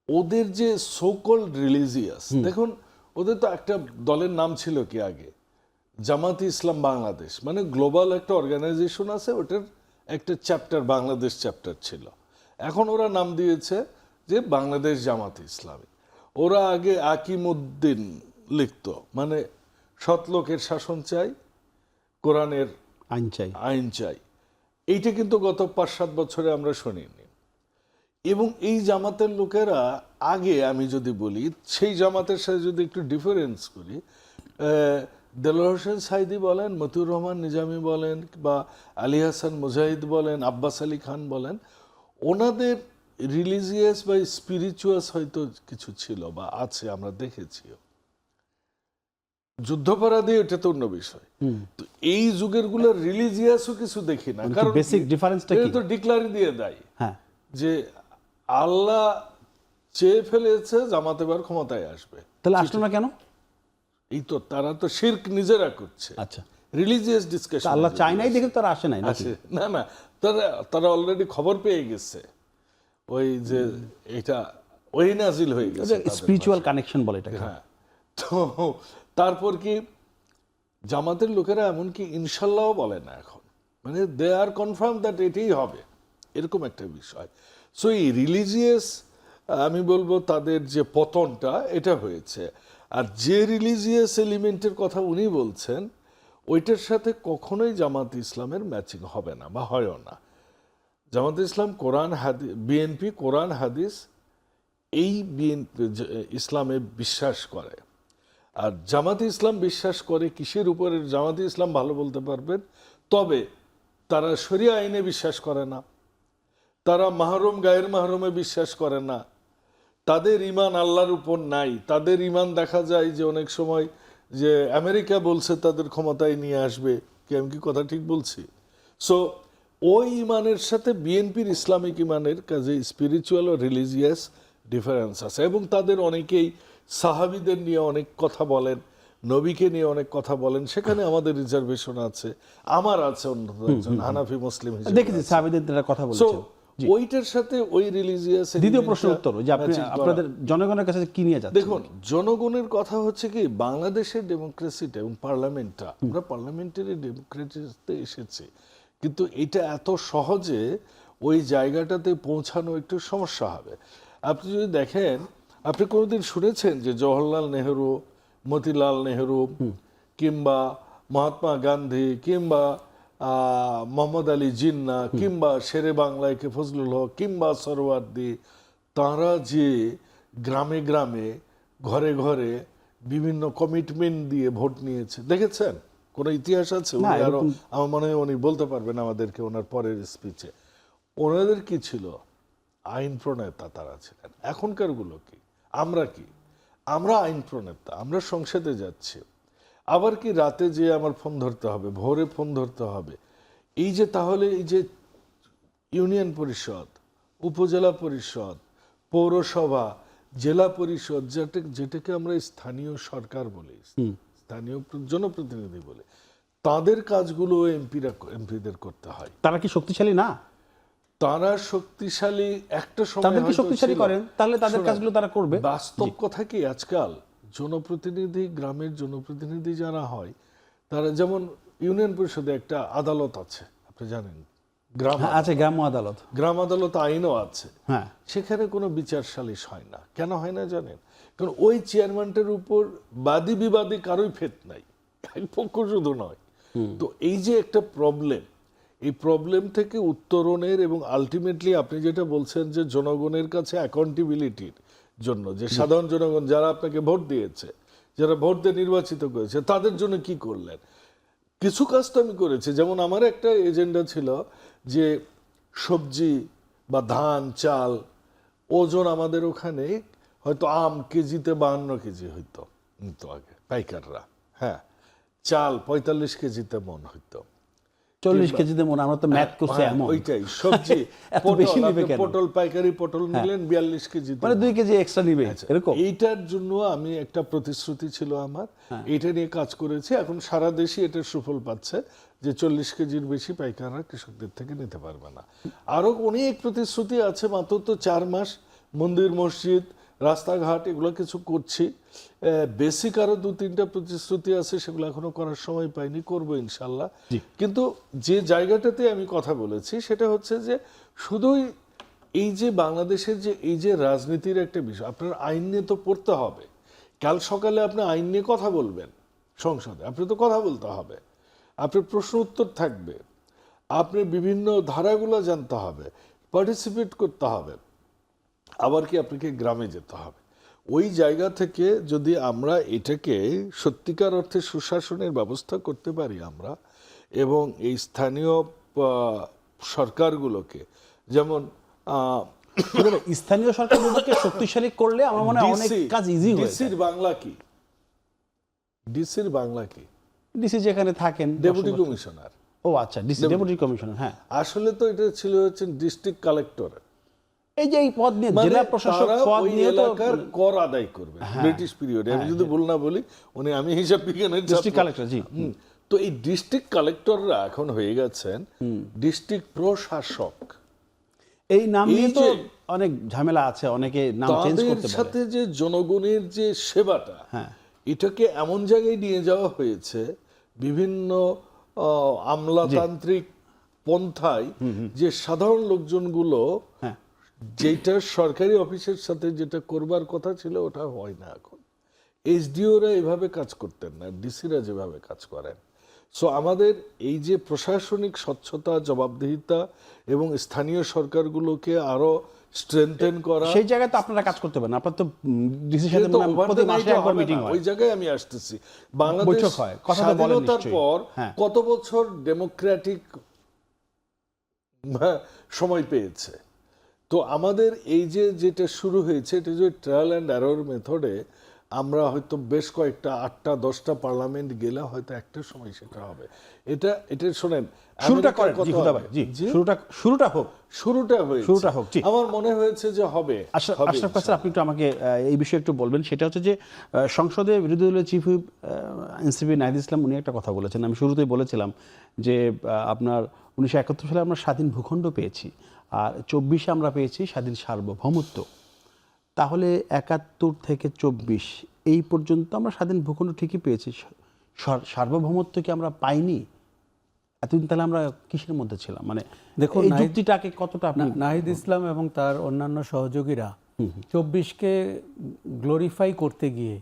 [SPEAKER 3] ওদের যে সোকল্ড রিলিজিয়াস, দেখুন ওদের তো একটা দলের নাম ছিল কি আগে, জামাতে ইসলাম বাংলাদেশ, মানে গ্লোবাল একটা অর্গানাইজেশন আছে, ওটার একটা চ্যাপ্টার বাংলাদেশ চ্যাপ্টার ছিল। এখন ওরা নাম দিয়েছে যে বাংলাদেশ জামাতে ইসলামী। ওরা আগে আকিমুদ্দিন লিখত, মানে সৎলোকের শাসন চাই, কোরআনের
[SPEAKER 1] আইন চাই।
[SPEAKER 3] আইন চাই। এইটা কিন্তু গত ৫-৭ বছরে আমরা শুনিনি। এবং এই জামাতের লোকেরা আগে, আমি যদি বলি সেই জামাতের সাথে যদি একটু ডিফারেন্স করি, দেলোয়ার হোসেন সাইদি বলেন, মতিউর রহমান নিজামী বলেন, বা আলী হাসান মুজাহিদ বলেন, আব্বাস আলী খান বলেন, ওনাদের রিলিজিয়াস বা স্পিরিচুয়াস হয়তো কিছু ছিল বা আছে, আমরা দেখেছিও। যুদ্ধাপরাধী এটা তো অন্য বিষয়। তো এই যুগের গুলো রিলিজিয়াসও কিছু দেখি না, কারণ
[SPEAKER 1] বেসিক ডিফারেন্সটা কি?
[SPEAKER 3] তো ডিক্লারি দিয়ে দেয়
[SPEAKER 1] হ্যাঁ,
[SPEAKER 3] যে আল্লাহ চেয়ে ফেলেছে জামাত এবার ক্ষমতায় আসবে।
[SPEAKER 1] তাহলে আসলো না কেন?
[SPEAKER 3] এই তো তারা তো শিরক নিজেরা করছে।
[SPEAKER 1] আচ্ছা,
[SPEAKER 3] রিলিজিয়াস ডিসকাশন
[SPEAKER 1] আল্লাহ চাই নাই দেখে তারা আসে নাই নাকি?
[SPEAKER 3] আছে না, না, তারা তারা অলরেডি খবর পেয়ে গেছে, ওই যে এটা ওই নাজিল হয়ে গেছে তাদের
[SPEAKER 1] স্পিরিচুয়াল কানেকশন বলে এটাকে।
[SPEAKER 3] হ্যাঁ। তো তারপর কি জামাতের লোকেরা এমনকি ইনশাল্লাহ বলে না এখন, মানে দে আর কনফার্ম দ্যাট এটাই হবে, এরকম একটা বিষয়। সো এই রিলিজিয়াস, আমি বলবো তাদের যে পতনটা এটা হয়েছে। আর যে রিলিজিয়াস এলিমেন্টের কথা উনি বলছেন, ওইটার সাথে কখনোই জামাত ইসলামের ম্যাচিং হবে না বা হয়ও না। জামাত ইসলাম কোরআন হাদিস, বিএনপি কোরআন হাদিস এই ইসলামে বিশ্বাস করে। আর জামাতে ইসলাম বিশ্বাস করে কিসের উপরে? জামাতে ইসলাম ভালো বলতে পারবেন, তবে তারা শরিয়া আইনে বিশ্বাস করে না, তারা মাহরুম গায়ের মাহরুমে বিশ্বাস করে না, তাদের ইমান আল্লাহর উপর নাই। তাদের ইমান দেখা যায় যে অনেক সময় যে আমেরিকা বলছে তাদের ক্ষমতায় নিয়ে আসবে, কি আমি কি কথা ঠিক বলছি? সো ওই ইমানের সাথে বিএনপির ইসলামিক ইমানের কাজে স্পিরিচুয়াল ও রিলিজিয়াস ডিফারেন্স আছে। এবং তাদের অনেকেই সাহাবীদের নিয়ে অনেক কথা বলেন, নবীকে নিয়ে অনেক কথা বলেন, সেখানে আমাদের রিজার্ভেশন আছে, আমার আছে, অন্তত একজন হানাফি মুসলিম হিসেবে
[SPEAKER 1] দেখেছি সাহাবীদের কথা
[SPEAKER 3] সো
[SPEAKER 1] বলেছেন।
[SPEAKER 3] ওইটার সাথে ওই রিলিজিয়াস
[SPEAKER 1] দ্বিতীয় প্রশ্নের উত্তর, যে আপনি আপনাদের জনগণের কাছে কি নিয়ে যাচ্ছেন?
[SPEAKER 3] দেখুন, জনগণের কথা হচ্ছে কি, বাংলাদেশের ডেমোক্রেসিটা এবং পার্লামেন্টটা, আমরা পার্লামেন্টারি ডেমোক্রেসিতে এসেছি, কিন্তু এটা এত সহজে ওই জায়গাটাতে পৌঁছানো একটু সমস্যা হবে। আপনি যদি দেখেন, আপনি কোনোদিন শুনেছেন যে জওহরলাল নেহরু, মতিলাল নেহরু, কিংবা মহাত্মা গান্ধী, কিংবা মোহাম্মদ আলী জিন্না, কিংবা শেরে বাংলায় কে ফজলুল হক, কিংবা সরওয়ার্দী, তাঁরা যে গ্রামে গ্রামে ঘরে ঘরে বিভিন্ন কমিটমেন্ট দিয়ে ভোট নিয়েছে, দেখেছেন? কোনো ইতিহাস আছে? উনি আরো, আমার মনে হয় উনি বলতে পারবেন আমাদেরকে ওনার পরের স্পিচে। ওনাদের কি ছিল? আইন প্রণেতা তারা ছিলেন। এখনকার গুলো কি? আমরা কি? আমরা আইন প্রণেতা, আমরা সংসদে যাচ্ছি, আবার কি রাতে যে আমার ফোন ধরতে হবে, ভোরে ফোন ধরতে হবে, এই যে তাহলে এই যে ইউনিয়ন পরিষদ, উপজেলা পরিষদ, পৌরসভা, জেলা পরিষদ, যেটাকে আমরা স্থানীয় সরকার বলি, স্থানীয় জনপ্রতিনিধি বলি, তাদের কাজগুলো এমপিদের করতে হয়।
[SPEAKER 1] তারা কি শক্তিশালী না?
[SPEAKER 3] তারা শক্তিশালী একটা সময়
[SPEAKER 1] তাদেরকে
[SPEAKER 3] হয়তো
[SPEAKER 1] শক্তিশালী
[SPEAKER 3] ছিল।
[SPEAKER 1] করেন, তাহলে তাদের
[SPEAKER 3] শোনেন,
[SPEAKER 1] কাজগুলো তারা করবে।
[SPEAKER 3] বাস্তব কথা কি আজকাল জনপ্রতিনিধি, গ্রামের জনপ্রতিনিধি যারা হয়, তারা যেমন ইউনিয়ন পরিষদে একটা আদালত আছে, আপনি জানেন, গ্রাম
[SPEAKER 1] হ্যাঁ, আছে গ্রাম্য আদালত।
[SPEAKER 3] গ্রাম আদালত আইনও আছে।
[SPEAKER 1] হ্যাঁ,
[SPEAKER 3] সেখানে কোনো বিচার সালিশ হয় না। কেন হয় না জানেন? কারণ ওই চেয়ারম্যানটার উপর বাদী বিবাদী কারোই ফেত নাই, এক পক্ষ শুধু নয়। তো এই যে একটা প্রবলেম, এই প্রবলেম থেকে উত্তরণের এবং আলটিমেটলি আপনি যেটা বলছেন যে জনগণের কাছে অ্যাকাউন্টেবিলিটির জন্য, যে সাধারণ জনগণ যারা আপনাকে ভোট দিয়েছে, যারা ভোট দিয়ে নির্বাচিত করেছে, তাদের জন্য কি করলেন? কিছু কাজ তো আমি করেছি। যেমন আমার একটা এজেন্ডা ছিল যে সবজি বা ধান, চাল ওজন আমাদের ওখানে হয়তো আম কেজিতে 52 কেজি হইতো, নিত আগে পাইকাররা। হ্যাঁ, চাল 45 কেজিতে মন হইতো,
[SPEAKER 1] 40 কেজিতে মনে, আমরা তো ম্যাথ করছি এমন।
[SPEAKER 3] ওইটাই সবজি।
[SPEAKER 1] এত বেশি নিবে কেন?
[SPEAKER 3] পটল পাইকারি পটল নিলেন 42 কেজি,
[SPEAKER 1] মানে 2 কেজি এক্সট্রা নিবে এরকম।
[SPEAKER 3] এইটার জন্য আমি একটা প্রতিশ্রুতি ছিল আমার, এইটা নিয়ে কাজ করেছি। এখন সারা দেশে এটার সুফল পাচ্ছে যে 40 কেজির বেশি পাইকাররা কৃষকদের থেকে নিতে পারবে না। আরো অনেক প্রতিশ্রুতি আছে, মাত্র তো 4 মাস। মন্দির, মসজিদ, রাস্তাঘাট এগুলো কিছু করছি। বেসিক আরো 2-3টা প্রতিশ্রুতি আছে, সেগুলো এখনো করার সময় পাইনি, করব ইনশাল্লাহ। কিন্তু যে জায়গাটাতে আমি কথা বলেছি সেটা হচ্ছে যে শুধুই এই যে বাংলাদেশের যে এই যে রাজনীতির একটা বিষয়, আপনার আইন নিয়ে তো পড়তে হবে। কাল সকালে আপনি আইন নিয়ে কথা বলবেন সংসদে, আপনি তো কথা বলতে হবে, আপনার প্রশ্ন উত্তর থাকবে, আপনার বিভিন্ন ধারাগুলো জানতে হবে, পার্টিসিপেট করতে হবে, আবার কি আপনাকে গ্রামে যেতে হবে। ওই জায়গা থেকে যদি আমরা এটাকে সত্যিকার অর্থে সুশাসনের ব্যবস্থা করতে পারি আমরা, এবং এই স্থানীয় সরকারগুলোকে, যেমন
[SPEAKER 1] স্থানীয় সরকারগুলোকে শক্তিশালী করলে আমার মনে হয় অনেক কাজ ইজি হয়ে যায়।
[SPEAKER 3] ডিসির বাংলা কি? ডিসির বাংলা কি?
[SPEAKER 1] ডিসি যেখানে থাকেন,
[SPEAKER 3] ডেপুটি কমিশনার।
[SPEAKER 1] ও আচ্ছা, ডিসি ডেপুটি কমিশনার। হ্যাঁ,
[SPEAKER 3] আসলে তো এটা ছিল হচ্ছে ডিস্ট্রিক্ট কালেক্টর।
[SPEAKER 1] এই যে এই পদ নিয়ে জেলা প্রশাসক পদ নিয়ে তো
[SPEAKER 3] এলাকার কর আদায় করবে ব্রিটিশ পিরিয়ডে, আমি যদি ভুল না বলি, আমি হিসাব বিজ্ঞানের
[SPEAKER 1] ডিস্ট্রিক্ট কালেক্টর। জি,
[SPEAKER 3] তো এই ডিস্ট্রিক্ট কালেক্টররা এখন হয়ে গেছেন ডিস্ট্রিক্ট প্রশাসক।
[SPEAKER 1] এই নাম নিয়ে তো অনেক ঝামেলা আছে, অনেকে নাম চেঞ্জ করতে
[SPEAKER 3] তাদের
[SPEAKER 1] পারে।
[SPEAKER 3] সাথে যে জনগণের যে সেবাটা, এটাকে এমন জায়গায় নিয়ে যাওয়া হয়েছে বিভিন্ন আমলাতান্ত্রিক পন্থায়, যে সাধারণ লোকজনগুলো যেটা সরকারি অফিসের সাথে যেটা করবার কথা ছিল ওটা হয় না এখন। এসডিওরা এভাবে কাজ করতেন না, ডিসিরা যেভাবে কাজ করেন। সো আমাদের এই যে প্রশাসনিক স্বচ্ছতা, জবাবদিহিতা এবং স্থানীয় সরকারগুলোকে আরো স্ট্রেনথেন করা,
[SPEAKER 1] সেই জায়গায় তো আপনারা কাজ করতে পারেন। আপনার তো ডিসির সাথে প্রতি মাসে একবার মিটিং হয়,
[SPEAKER 3] ওই জায়গায় আমি আসতেছি। বাংলাদেশ
[SPEAKER 1] বৈঠক হয়, কথা তো বলেন
[SPEAKER 3] স্বাধীনতার
[SPEAKER 1] নিশ্চয়ই।
[SPEAKER 3] পর
[SPEAKER 1] হ্যাঁ।
[SPEAKER 3] কত বছর ডেমোক্রেটিক সময় পেয়েছে। তো আমাদের এই যে যেটা শুরু হয়েছে, এটা যে ট্রায়াল অ্যান্ড এরর মেথডে আমরা হয়তো বেশ কয়েকটা 8টা-10টা পার্লামেন্ট গেলে হয়তো একটা সময় সেটা হবে। এটা শোনেন,
[SPEAKER 1] শুরুটা করেন জি খুদা ভাই, জি শুরুটা হোক,
[SPEAKER 3] শুরুটা হোক।
[SPEAKER 1] জি,
[SPEAKER 3] আমার মনে হয়েছে যে হবে।
[SPEAKER 1] আশরাফ কাসের, আপনি একটু আমাকে এই বিষয়ে একটু বলবেন। সেটা হচ্ছে যে সংসদে বিরোধী দলের chief whip NCP Nahid Islam উনি একটা কথা বলেছেন। আমি শুরুতেই বলেছিলাম যে আপনার 1971 সালে আমরা স্বাধীন ভূখণ্ড পেয়েছি, আর 24-এ আমরা পেয়েছি স্বাধীন সার্বভৌমত্ব। তাহলে 71 থেকে 24 এই পর্যন্ত আমরা স্বাধীন ভূখণ্ড ঠিকই পেয়েছি, সার্বভৌমত্ব কি আমরা পাইনি? এতদিন তাহলে আমরা কিসের মধ্যে ছিলাম? মানে দেখুন এই যুক্তিটাকে কতটা আপনি
[SPEAKER 2] নাহিদ ইসলাম এবং তার অন্যান্য সহযোগীরা 24কে গ্লোরিফাই করতে গিয়ে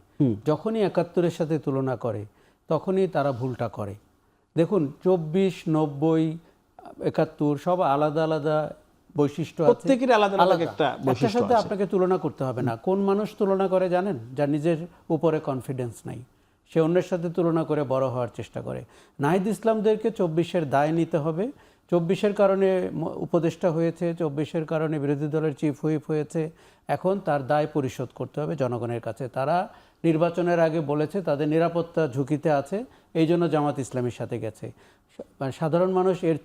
[SPEAKER 2] যখনই 71-এর সাথে তুলনা করে তখনই তারা ভুলটা করে। দেখুন 24, 90, 71 সব আলাদা আলাদা বৈশিষ্ট্য আছে,
[SPEAKER 1] প্রত্যেকের আলাদা আলাদা একটা বৈশিষ্ট্য
[SPEAKER 2] সাথে
[SPEAKER 1] আছে।
[SPEAKER 2] আপনাকে তুলনা করতে হবে না। কোন মানুষ তুলনা করে জানেন? যার নিজের উপরে কনফিডেন্স নাই, সে অন্যের সাথে তুলনা করে বড় হওয়ার চেষ্টা করে। নাহিদ ইসলামদেরকে 24-এর দায় নিতে হবে। 24-এর কারণে উপদেষ্টা হয়েছে, 24-এর কারণে বিরোধী দলের চিফ হুইপ হয়েছে, এখন তার দায় পরিশোধ করতে হবে জনগণের কাছে। তারা নির্বাচনের আগে বলেছে তাদের নিরাপত্তা ঝুঁকিতে আছে, এই জন্য জামাত ইসলামের সাথে গেছে। মানে সাধারণ মানুষ এর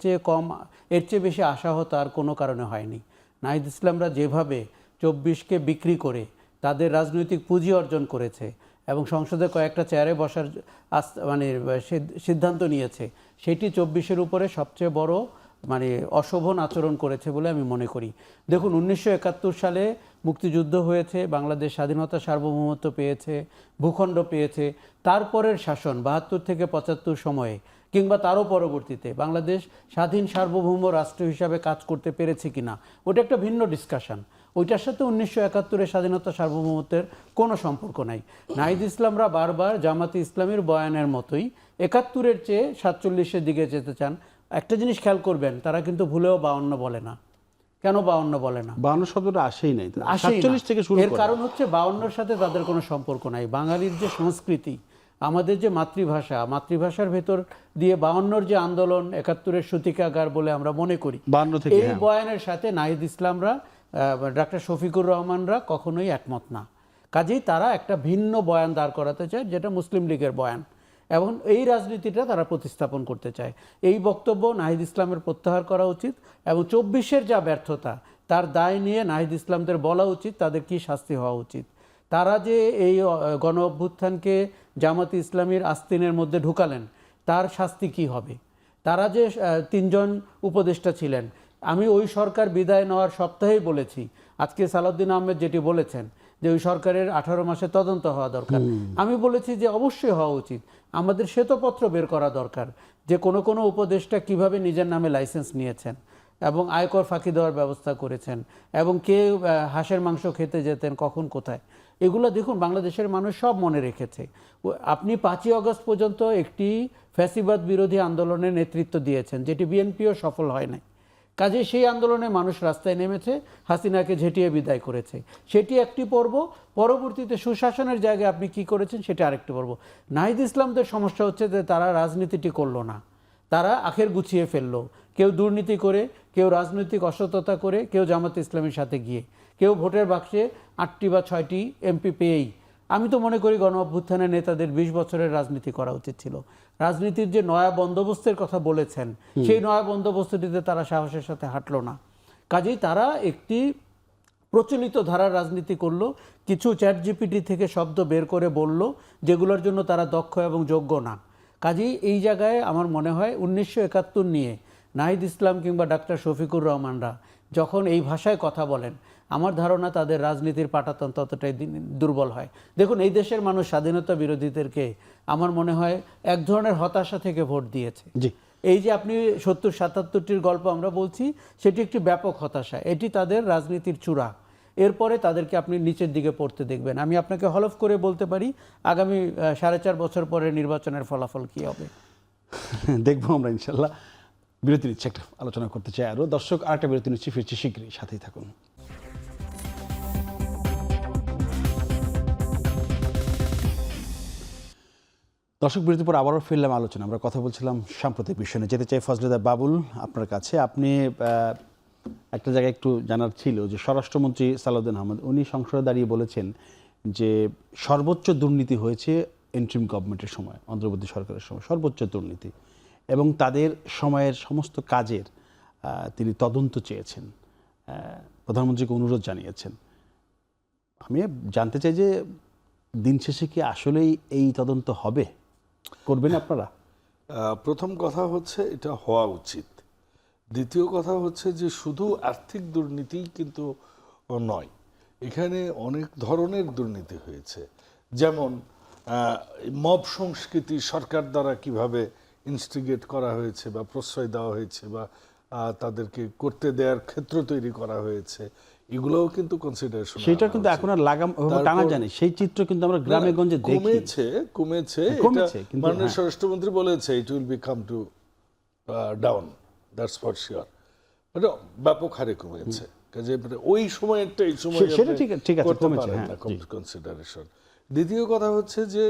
[SPEAKER 2] চেয়ে বেশি আশাহত আর কোনো কারণে হয়নি। নাহিদ ইসলামরা যেভাবে 24কে বিক্রি করে তাদের রাজনৈতিক পুঁজি অর্জন করেছে এবং সংসদে কয়েকটা চেয়ারে বসার মানে সিদ্ধান্ত নিয়েছে, সেটি 24-এর উপরে সবচেয়ে বড় মানে অশোভন আচরণ করেছে বলে আমি মনে করি। দেখুন, 1971 সালে মুক্তিযুদ্ধ হয়েছে, বাংলাদেশ স্বাধীনতা সার্বভৌমত্ব পেয়েছে, ভূখণ্ড পেয়েছে। তারপরের শাসন 72 থেকে 75 সময়ে কিংবা তারও পরবর্তীতে বাংলাদেশ স্বাধীন সার্বভৌম রাষ্ট্র হিসাবে কাজ করতে পেরেছে কিনা, ওটা একটা ভিন্ন ডিসকাশন। ওইটার সাথে 1971-এর স্বাধীনতা সার্বভৌমত্বের কোনো সম্পর্ক নাই। নাহিদ ইসলামরা বারবার জামাতে ইসলামীর বয়ানের মতোই 71-এর চেয়ে 47-এর দিকে যেতে চান। একটা জিনিস খেয়াল করবেন, তারা কিন্তু ভুলেও 52 বলে না। কেন 52 বলে না?
[SPEAKER 1] 52 শব্দটা আসেই নাই,
[SPEAKER 2] আসেই না।
[SPEAKER 1] 47 থেকে শুরু
[SPEAKER 2] এর
[SPEAKER 1] করে।
[SPEAKER 2] কারণ হচ্ছে 52-র সাথে তাদের কোনো সম্পর্ক নাই। বাঙালির যে সংস্কৃতি, আমাদের যে মাতৃভাষার ভেতর দিয়ে 52-র যে আন্দোলন 71-এর সূতিকাগার বলে আমরা মনে করি,
[SPEAKER 1] 52 থেকে,
[SPEAKER 2] এই বয়ানের সাথে নাহিদ ইসলামরা, ডাক্তার শফিকুর রহমানরা কখনোই একমত না। কাজেই তারা একটা ভিন্ন বয়ান দাঁড় করাতে চায়, যেটা মুসলিম লীগের বয়ান, এবং এই রাজনীতিটা তারা প্রতিস্থাপন করতে চায়। এই বক্তব্য নাহিদ ইসলামের প্রত্যাহার করা উচিত এবং 24-এর যা ব্যর্থতা তার দায় নিয়ে নাহিদ ইসলামদের বলা উচিত তাদের কি শাস্তি হওয়া উচিত। তারা যে এই গণ অভ্যুত্থানকে জামাতে ইসলামীর আস্তিনের মধ্যে ঢুকালেন, তার শাস্তি কি হবে। তারা যে 3জন উপদেষ্টা ছিলেন, আমি ওই সরকার বিদায় নেওয়ার সপ্তাহেই বলেছি, আজকে সালাউদ্দিন আহমেদ যেটি বলেছেন যে ওই সরকারের 18 মাসে তদন্ত হওয়া দরকার, আমি বলেছি যে অবশ্যই হওয়া উচিত। আমাদের শ্বেতপত্র বের করা দরকার যে কোনো কোনো উপদেষ্টা কিভাবে নিজের নামে লাইসেন্স নিয়েছেন এবং আয়কর ফাঁকি দেওয়ার ব্যবস্থা করেছেন এবং কে হাঁসের মাংস খেতে যেতেন কখন কোথায়। এগুলো দেখুন, বাংলাদেশের মানুষ সব মনে রেখেছে। আপনি 5ই আগস্ট পর্যন্ত একটি ফ্যাসিবাদ বিরোধী আন্দোলনের নেতৃত্ব দিয়েছেন, যেটি বিএনপিও সফল হয় নাই। কাজে সেই আন্দোলনে মানুষ রাস্তায় নেমেছে, হাসিনাকে ঝেঁটিয়ে বিদায় করেছে, সেটি একটি পর্ব। পরবর্তীতে সুশাসনের জায়গায় আপনি কি করেছেন সেটা আরেকটি পর্ব। নাহিদ ইসলামদের সমস্যা হচ্ছে যে তারা রাজনীতিটি করলো না, তারা আখের গুছিয়ে ফেললো। কেউ দুর্নীতি করে, কেউ রাজনৈতিক অসততা করে, কেউ জামাতে ইসলামের সাথে গিয়ে, কেউ ভোটের বাক্সে 8টি বা 6টি এমপি পেয়েই। আমি তো মনে করি গণ অভ্যুত্থানের নেতাদের 20 বছরের রাজনীতি করা উচিত ছিল। রাজনীতির যে নয়া বন্দোবস্তের কথা বলেছেন, সেই নয়া বন্দোবস্তটিতে তারা সাহসের সাথে হাঁটলো না। কাজেই তারা একটি প্রচলিত ধারার রাজনীতি করলো, কিছু চ্যাট জিপিটি থেকে শব্দ বের করে বলল যেগুলোর জন্য তারা দক্ষ এবং যোগ্য না। কাজেই এই জায়গায় আমার মনে হয় 1971 নিয়ে নাহিদ ইসলাম কিংবা ডাক্তার শফিকুর রহমানরা যখন এই ভাষায় কথা বলেন, আমার ধারণা তাদের রাজনীতির পাটাতন ততটাই দুর্বল হয়। দেখুন, এই দেশের মানুষ স্বাধীনতা বিরোধীদেরকে আমার মনে হয় এক ধরনের হতাশা থেকে ভোট দিয়েছে।
[SPEAKER 1] জি,
[SPEAKER 2] এই যে আপনি 70-77টির গল্প আমরা বলছি, সেটি একটি ব্যাপক হতাশা, এটি তাদের রাজনীতির চূড়া। এরপরে তাদেরকে আপনি নিচের দিকে পড়তে দেখবেন। আমি আপনাকে হলফ করে বলতে পারি আগামী 4.5 বছর পরে নির্বাচনের ফলাফল কী হবে
[SPEAKER 1] দেখবো আমরা ইনশাল্লাহ। বিরতি নিচ্ছে, একটা আলোচনা করতে চাই আরও। দর্শক, আরেকটা বিরতি নিচ্ছি, ফিরছি শীঘ্রই, সাথেই থাকুন। দর্শক, বিরতির পর আবারও ফিরলাম আলোচনা। আমরা কথা বলছিলাম সাম্প্রতিক বিষয় নিয়ে। যেতে চাই ফজলেদা বাবুল আপনার কাছে। আপনি একটা জায়গায় একটু জানার ছিল যে স্বরাষ্ট্রমন্ত্রী সালাউদ্দিন আহমেদ উনি সংসদে দাঁড়িয়ে বলেছেন যে সর্বোচ্চ দুর্নীতি হয়েছে ইন্টারিম গভর্নমেন্টের সময়, অন্তর্বর্তী সরকারের সময় সর্বোচ্চ দুর্নীতি, এবং তাদের সময়ের সমস্ত কাজের তিনি তদন্ত চেয়েছেন, প্রধানমন্ত্রীকে অনুরোধ জানিয়েছেন। আমি জানতে চাই যে দিন শেষে কি আসলেই এই তদন্ত হবে, করবেন আপনারা?
[SPEAKER 3] প্রথম কথা হচ্ছে এটা হওয়া উচিত। দ্বিতীয় কথা হচ্ছে যে শুধু আর্থিক দুর্নীতি কিন্তু নয়, এখানে অনেক ধরনের দুর্নীতি হয়েছে। যেমন মব সংস্কৃতি সরকার দ্বারা কিভাবে ইনস্টিগেট করা হয়েছে বা প্রশ্রয় দেওয়া হয়েছে বা তাদেরকে করতে দেওয়ার ক্ষেত্র তৈরি করা হয়েছে, এগুলোও কিন্তু কনসিডারেশন।
[SPEAKER 1] সেটা কিন্তু এখন আর লাগাম টানা জানি, সেই চিত্র কিন্তু আমরা গ্রামে গঞ্জে দেখি।
[SPEAKER 3] কমেছে। মাননীয় স্বরাষ্ট্রমন্ত্রী বলেছে it will be come to down, that's for sure. মানে ব্যাপক হারে কমেছে। কাজে ওই সময়টা এই সময়
[SPEAKER 1] সেটা ঠিক আছে, কমেছে,
[SPEAKER 3] কনসিডারেশন। দ্বিতীয় কথা হচ্ছে যে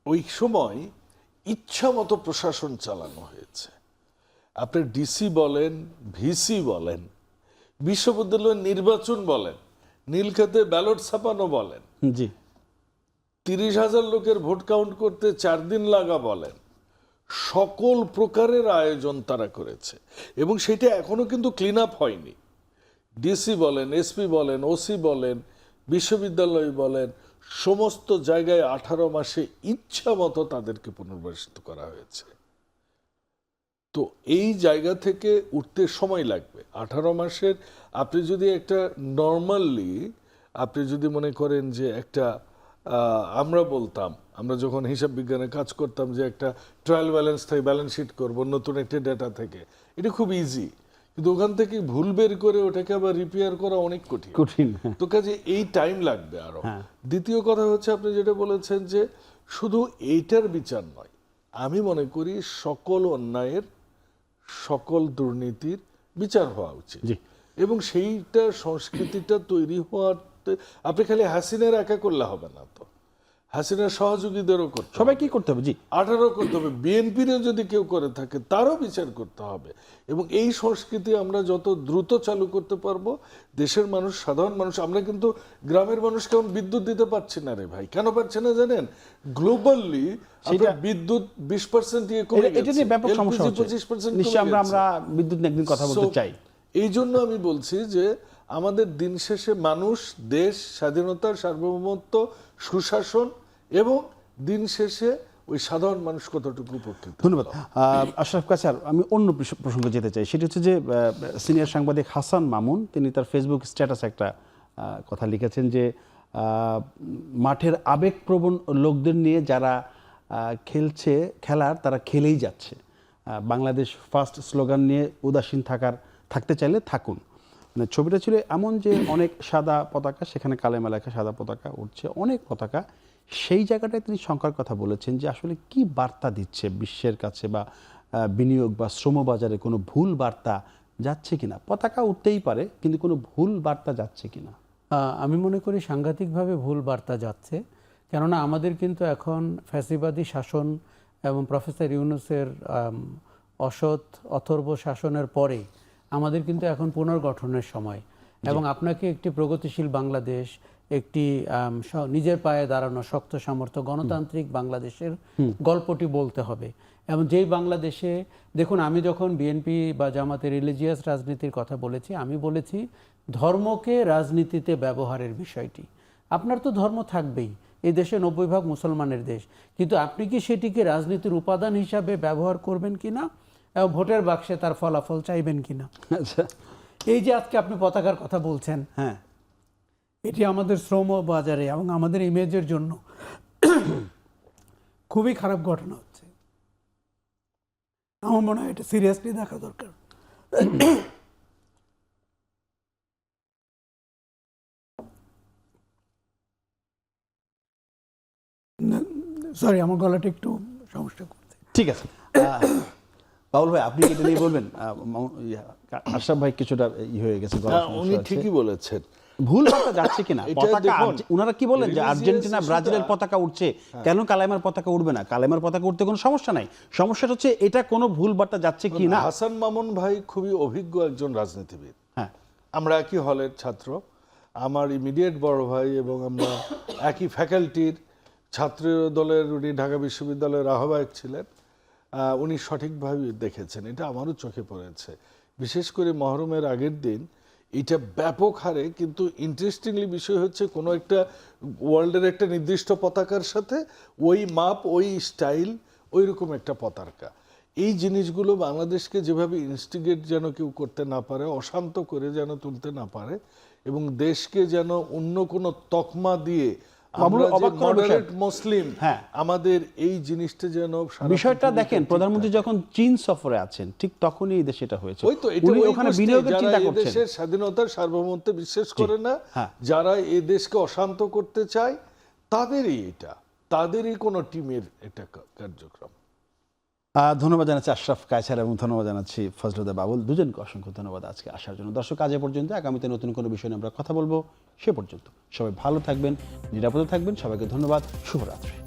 [SPEAKER 3] ওই সময় ইচ্ছা মতো প্রশাসন চালানো হয়েছে। আপনি ডিসি বলেন, ভিসি বলেন, বিশ্ববিদ্যালয়ের নির্বাচন বলেন, নীলক্ষেতে ব্যালট ছাপানো বলেন,
[SPEAKER 1] জি,
[SPEAKER 3] 30,000 লোকের ভোট কাউন্ট করতে 4 দিন লাগা বলেন, সকল প্রকারের আয়োজন তারা করেছে এবং সেটা এখনো কিন্তু ক্লিন আপ হয়নি। ডিসি বলেন, এসপি বলেন, ওসি বলেন, বিশ্ববিদ্যালয় বলেন, সমস্ত জায়গায় 18 মাসে ইচ্ছা মতো তাদেরকে পুনর্বাসিত করা হয়েছে। তো এই জায়গা থেকে উঠতে সময় লাগবে। 18 মাসের আপনি যদি একটা নর্মালি আপনি যদি মনে করেন যে একটা আমরা বলতাম, আমরা যখন হিসাব বিজ্ঞানে কাজ করতাম যে একটা ট্রায়াল ব্যালেন্স থেকে ব্যালেন্স শিট করব নতুন একটা ডেটা থেকে, এটা খুব ইজি, কিন্তু ওখান থেকে ভুল বের করে ওটাকে আবার রিপেয়ার করা অনেক কঠিন। তো কাজে এই টাইম লাগবে আরো। দ্বিতীয় কথা হচ্ছে আপনি যেটা বলেছেন যে শুধু এইটার বিচার নয়, আমি মনে করি সকল অন্যায়ের, সকল দুর্নীতির বিচার হওয়া উচিত এবং সেইটা সংস্কৃতিটা তৈরি হওয়াতে আপনি খালি হাসিনার একা করলে হবে না, তো হাসিনার সহযোগীদেরও করতে হবে,
[SPEAKER 1] সবাই কি করতে হবে?
[SPEAKER 3] 18 করতে হবে, বিএনপিরও যদি কেউ করে থাকে তারও বিচার করতে হবে। এবং এই সংস্কৃতি আমরা যত দ্রুত চালু করতে পারবো, দেশের মানুষ, সাধারণ মানুষ, আমরা কিন্তু গ্রামের মানুষ কেমন বিদ্যুৎ দিতে পারছি না রে ভাই। কেন পারছে না জানেন? গ্লোবালি বিদ্যুৎ 20% দিয়ে কমে গেছে,
[SPEAKER 1] এটা নিয়ে ব্যাপক সমস্যা হচ্ছে।
[SPEAKER 3] 25%
[SPEAKER 1] নিশ্চয়ই আমরা বিদ্যুৎ নিয়ে একদিন কথা বলতে চাই।
[SPEAKER 3] এই জন্য আমি বলছি যে আমাদের দিন শেষে মানুষ, দেশ, স্বাধীনতার সার্বভৌমত্ব, সুশাসন এবং দিন শেষে ওই সাধারণ মানুষ কতটুকু উপকৃত।
[SPEAKER 1] ধন্যবাদ আশরাফ কাছার। আমি অন্য প্রসঙ্গে যেতে চাই, সেটি হচ্ছে যে সিনিয়র সাংবাদিক হাসান মামুন, তিনি তার ফেসবুক স্ট্যাটাসে একটা কথা লিখেছেন যে মাঠের আবেগপ্রবণ লোকদের নিয়ে যারা খেলার তারা খেলেই যাচ্ছে। বাংলাদেশ ফার্স্ট স্লোগান নিয়ে উদাসীন থাকতে চাইলে থাকুন। মানে ছবিটা ছিল এমন যে অনেক সাদা পতাকা, সেখানে কালেমা লেখা সাদা পতাকা উঠছে, অনেক পতাকা। সেই জায়গাটায় তিনি শঙ্কার কথা বলেছেন যে আসলে কি বার্তা দিচ্ছে বিশ্বের কাছে, বা বিনিয়োগ বা শ্রমবাজারে কোনো ভুল বার্তা যাচ্ছে কিনা? পতাকা উঠতেই পারে, কিন্তু কোনো ভুল বার্তা যাচ্ছে কিনা?
[SPEAKER 2] আমি মনে করি সাংঘাতিকভাবে ভুল বার্তা যাচ্ছে। কেননা আমাদের কিন্তু এখন ফ্যাসিবাদী শাসন এবং প্রফেসর ইউনূসের অসৎ অথর্ব শাসনের পরে আমাদের কিন্তু এখন পুনর্গঠনের সময়, এবং আপনাকে একটি প্রগতিশীল বাংলাদেশ, একটি নিজের পায়ে দাঁড়ানো শক্ত সামর্থ্য গণতান্ত্রিক বাংলাদেশের গল্পটি বলতে হবে। এবং যেই বাংলাদেশে, দেখুন, আমি যখন বিএনপি বা জামাতের রিলিজিয়াস রাজনীতির কথা বলেছি, আমি বলেছি ধর্মকে রাজনীতিতে ব্যবহারের বিষয়টি। আপনার তো ধর্ম থাকবেই, এই দেশে 90% মুসলমানের দেশ, কিন্তু আপনি কি সেটিকে রাজনীতির উপাদান হিসাবে ব্যবহার করবেন কিনা এবং ভোটের বাক্সে তার ফলাফল চাইবেন কিনা?
[SPEAKER 1] আচ্ছা,
[SPEAKER 2] এই যে আজকে আপনি পতাকার কথা বলছেন,
[SPEAKER 1] হ্যাঁ,
[SPEAKER 2] এটি আমাদের শ্রম বাজারে এবং আমাদের ইমেজের জন্য খুবই খারাপ ঘটনা হচ্ছে। আমার মনে হয় এটা সিরিয়াসলি দেখা দরকার। সরি, আমার গলাটা একটু সমস্যা করছে।
[SPEAKER 1] ঠিক আছে। বাবুল ভাই, আপনি এটা নিয়ে বলবেন? আশরাফ ভাই কিছুটা হয়ে গেছে,
[SPEAKER 3] উনি ঠিকই বলেছেন।
[SPEAKER 1] ভুল বার্তা যাচ্ছে কিনা? পতাকা ওনারা কি বলেন যে আর্জেন্টিনা ব্রাজিলের পতাকা উঠছে, কেন কালেমার পতাকা উঠবে না? কালেমার পতাকা উঠতে কোনো সমস্যা নাই, সমস্যাটা হচ্ছে এটা কোনো ভুল বার্তা যাচ্ছে কিনা।
[SPEAKER 3] হাসান মামুন ভাই খুবই অভিজ্ঞ একজন রাজনীতিবিদ।
[SPEAKER 1] হ্যাঁ,
[SPEAKER 3] আমরা একই হলের ছাত্র, আমার ইমিডিয়েট বড় ভাই, এবং আমরা একই ফ্যাকাল্টির ছাত্র দলের, উনি ঢাকা বিশ্ববিদ্যালয়ের আহ্বায়ক ছিলেন। উনি সঠিকভাবে দেখেছেন, এটা আমারও চোখে পড়েছে। বিশেষ করে মহরমের আগের দিন এটা ব্যাপক হারে, কিন্তু ইন্টারেস্টিংলি বিষয় হচ্ছে কোনো একটা ওয়ার্ল্ডের একটা নির্দিষ্ট পতাকার সাথে ওই মাপ, ওই স্টাইল, ওই রকম একটা পতাকা। এই জিনিসগুলো বাংলাদেশকে যেভাবে ইনস্টিগেট যেন কেউ করতে না পারে, অশান্ত করে যেন তুলতে না পারে, এবং দেশকে যেন অন্য কোনো তকমা দিয়ে মুসলিম, আমাদের এই জিনিসটা যেন
[SPEAKER 1] বিষয়টা দেখেন। প্রধানমন্ত্রী যখন চীন সফরে আছেন, ঠিক তখনই এই দেশে এটা হয়েছে।
[SPEAKER 3] উনি ওখানে বিনিয়োগের চিন্তা করছেন। দেশের স্বাধীনতার সার্বভৌমত্বে বিশ্বাস করে না, যারা এই দেশকে অশান্ত করতে চায়, তাদেরই কোনো টিমের এটা কার্যক্রম।
[SPEAKER 1] ধন্যবাদ জানাচ্ছি আশরাফ কায়সার এবং ধন্যবাদ জানাচ্ছি ফজলুদ্দা বাবুল, দুজনকে অসংখ্য ধন্যবাদ আজকে আসার জন্য। দর্শক, আজ এ পর্যন্ত। আগামীতে নতুন কোনো বিষয় নিয়ে আমরা কথা বলবো। সে পর্যন্ত সবাই ভালো থাকবেন, নিরাপদে থাকবেন। সবাইকে ধন্যবাদ। শুভরাত্রি।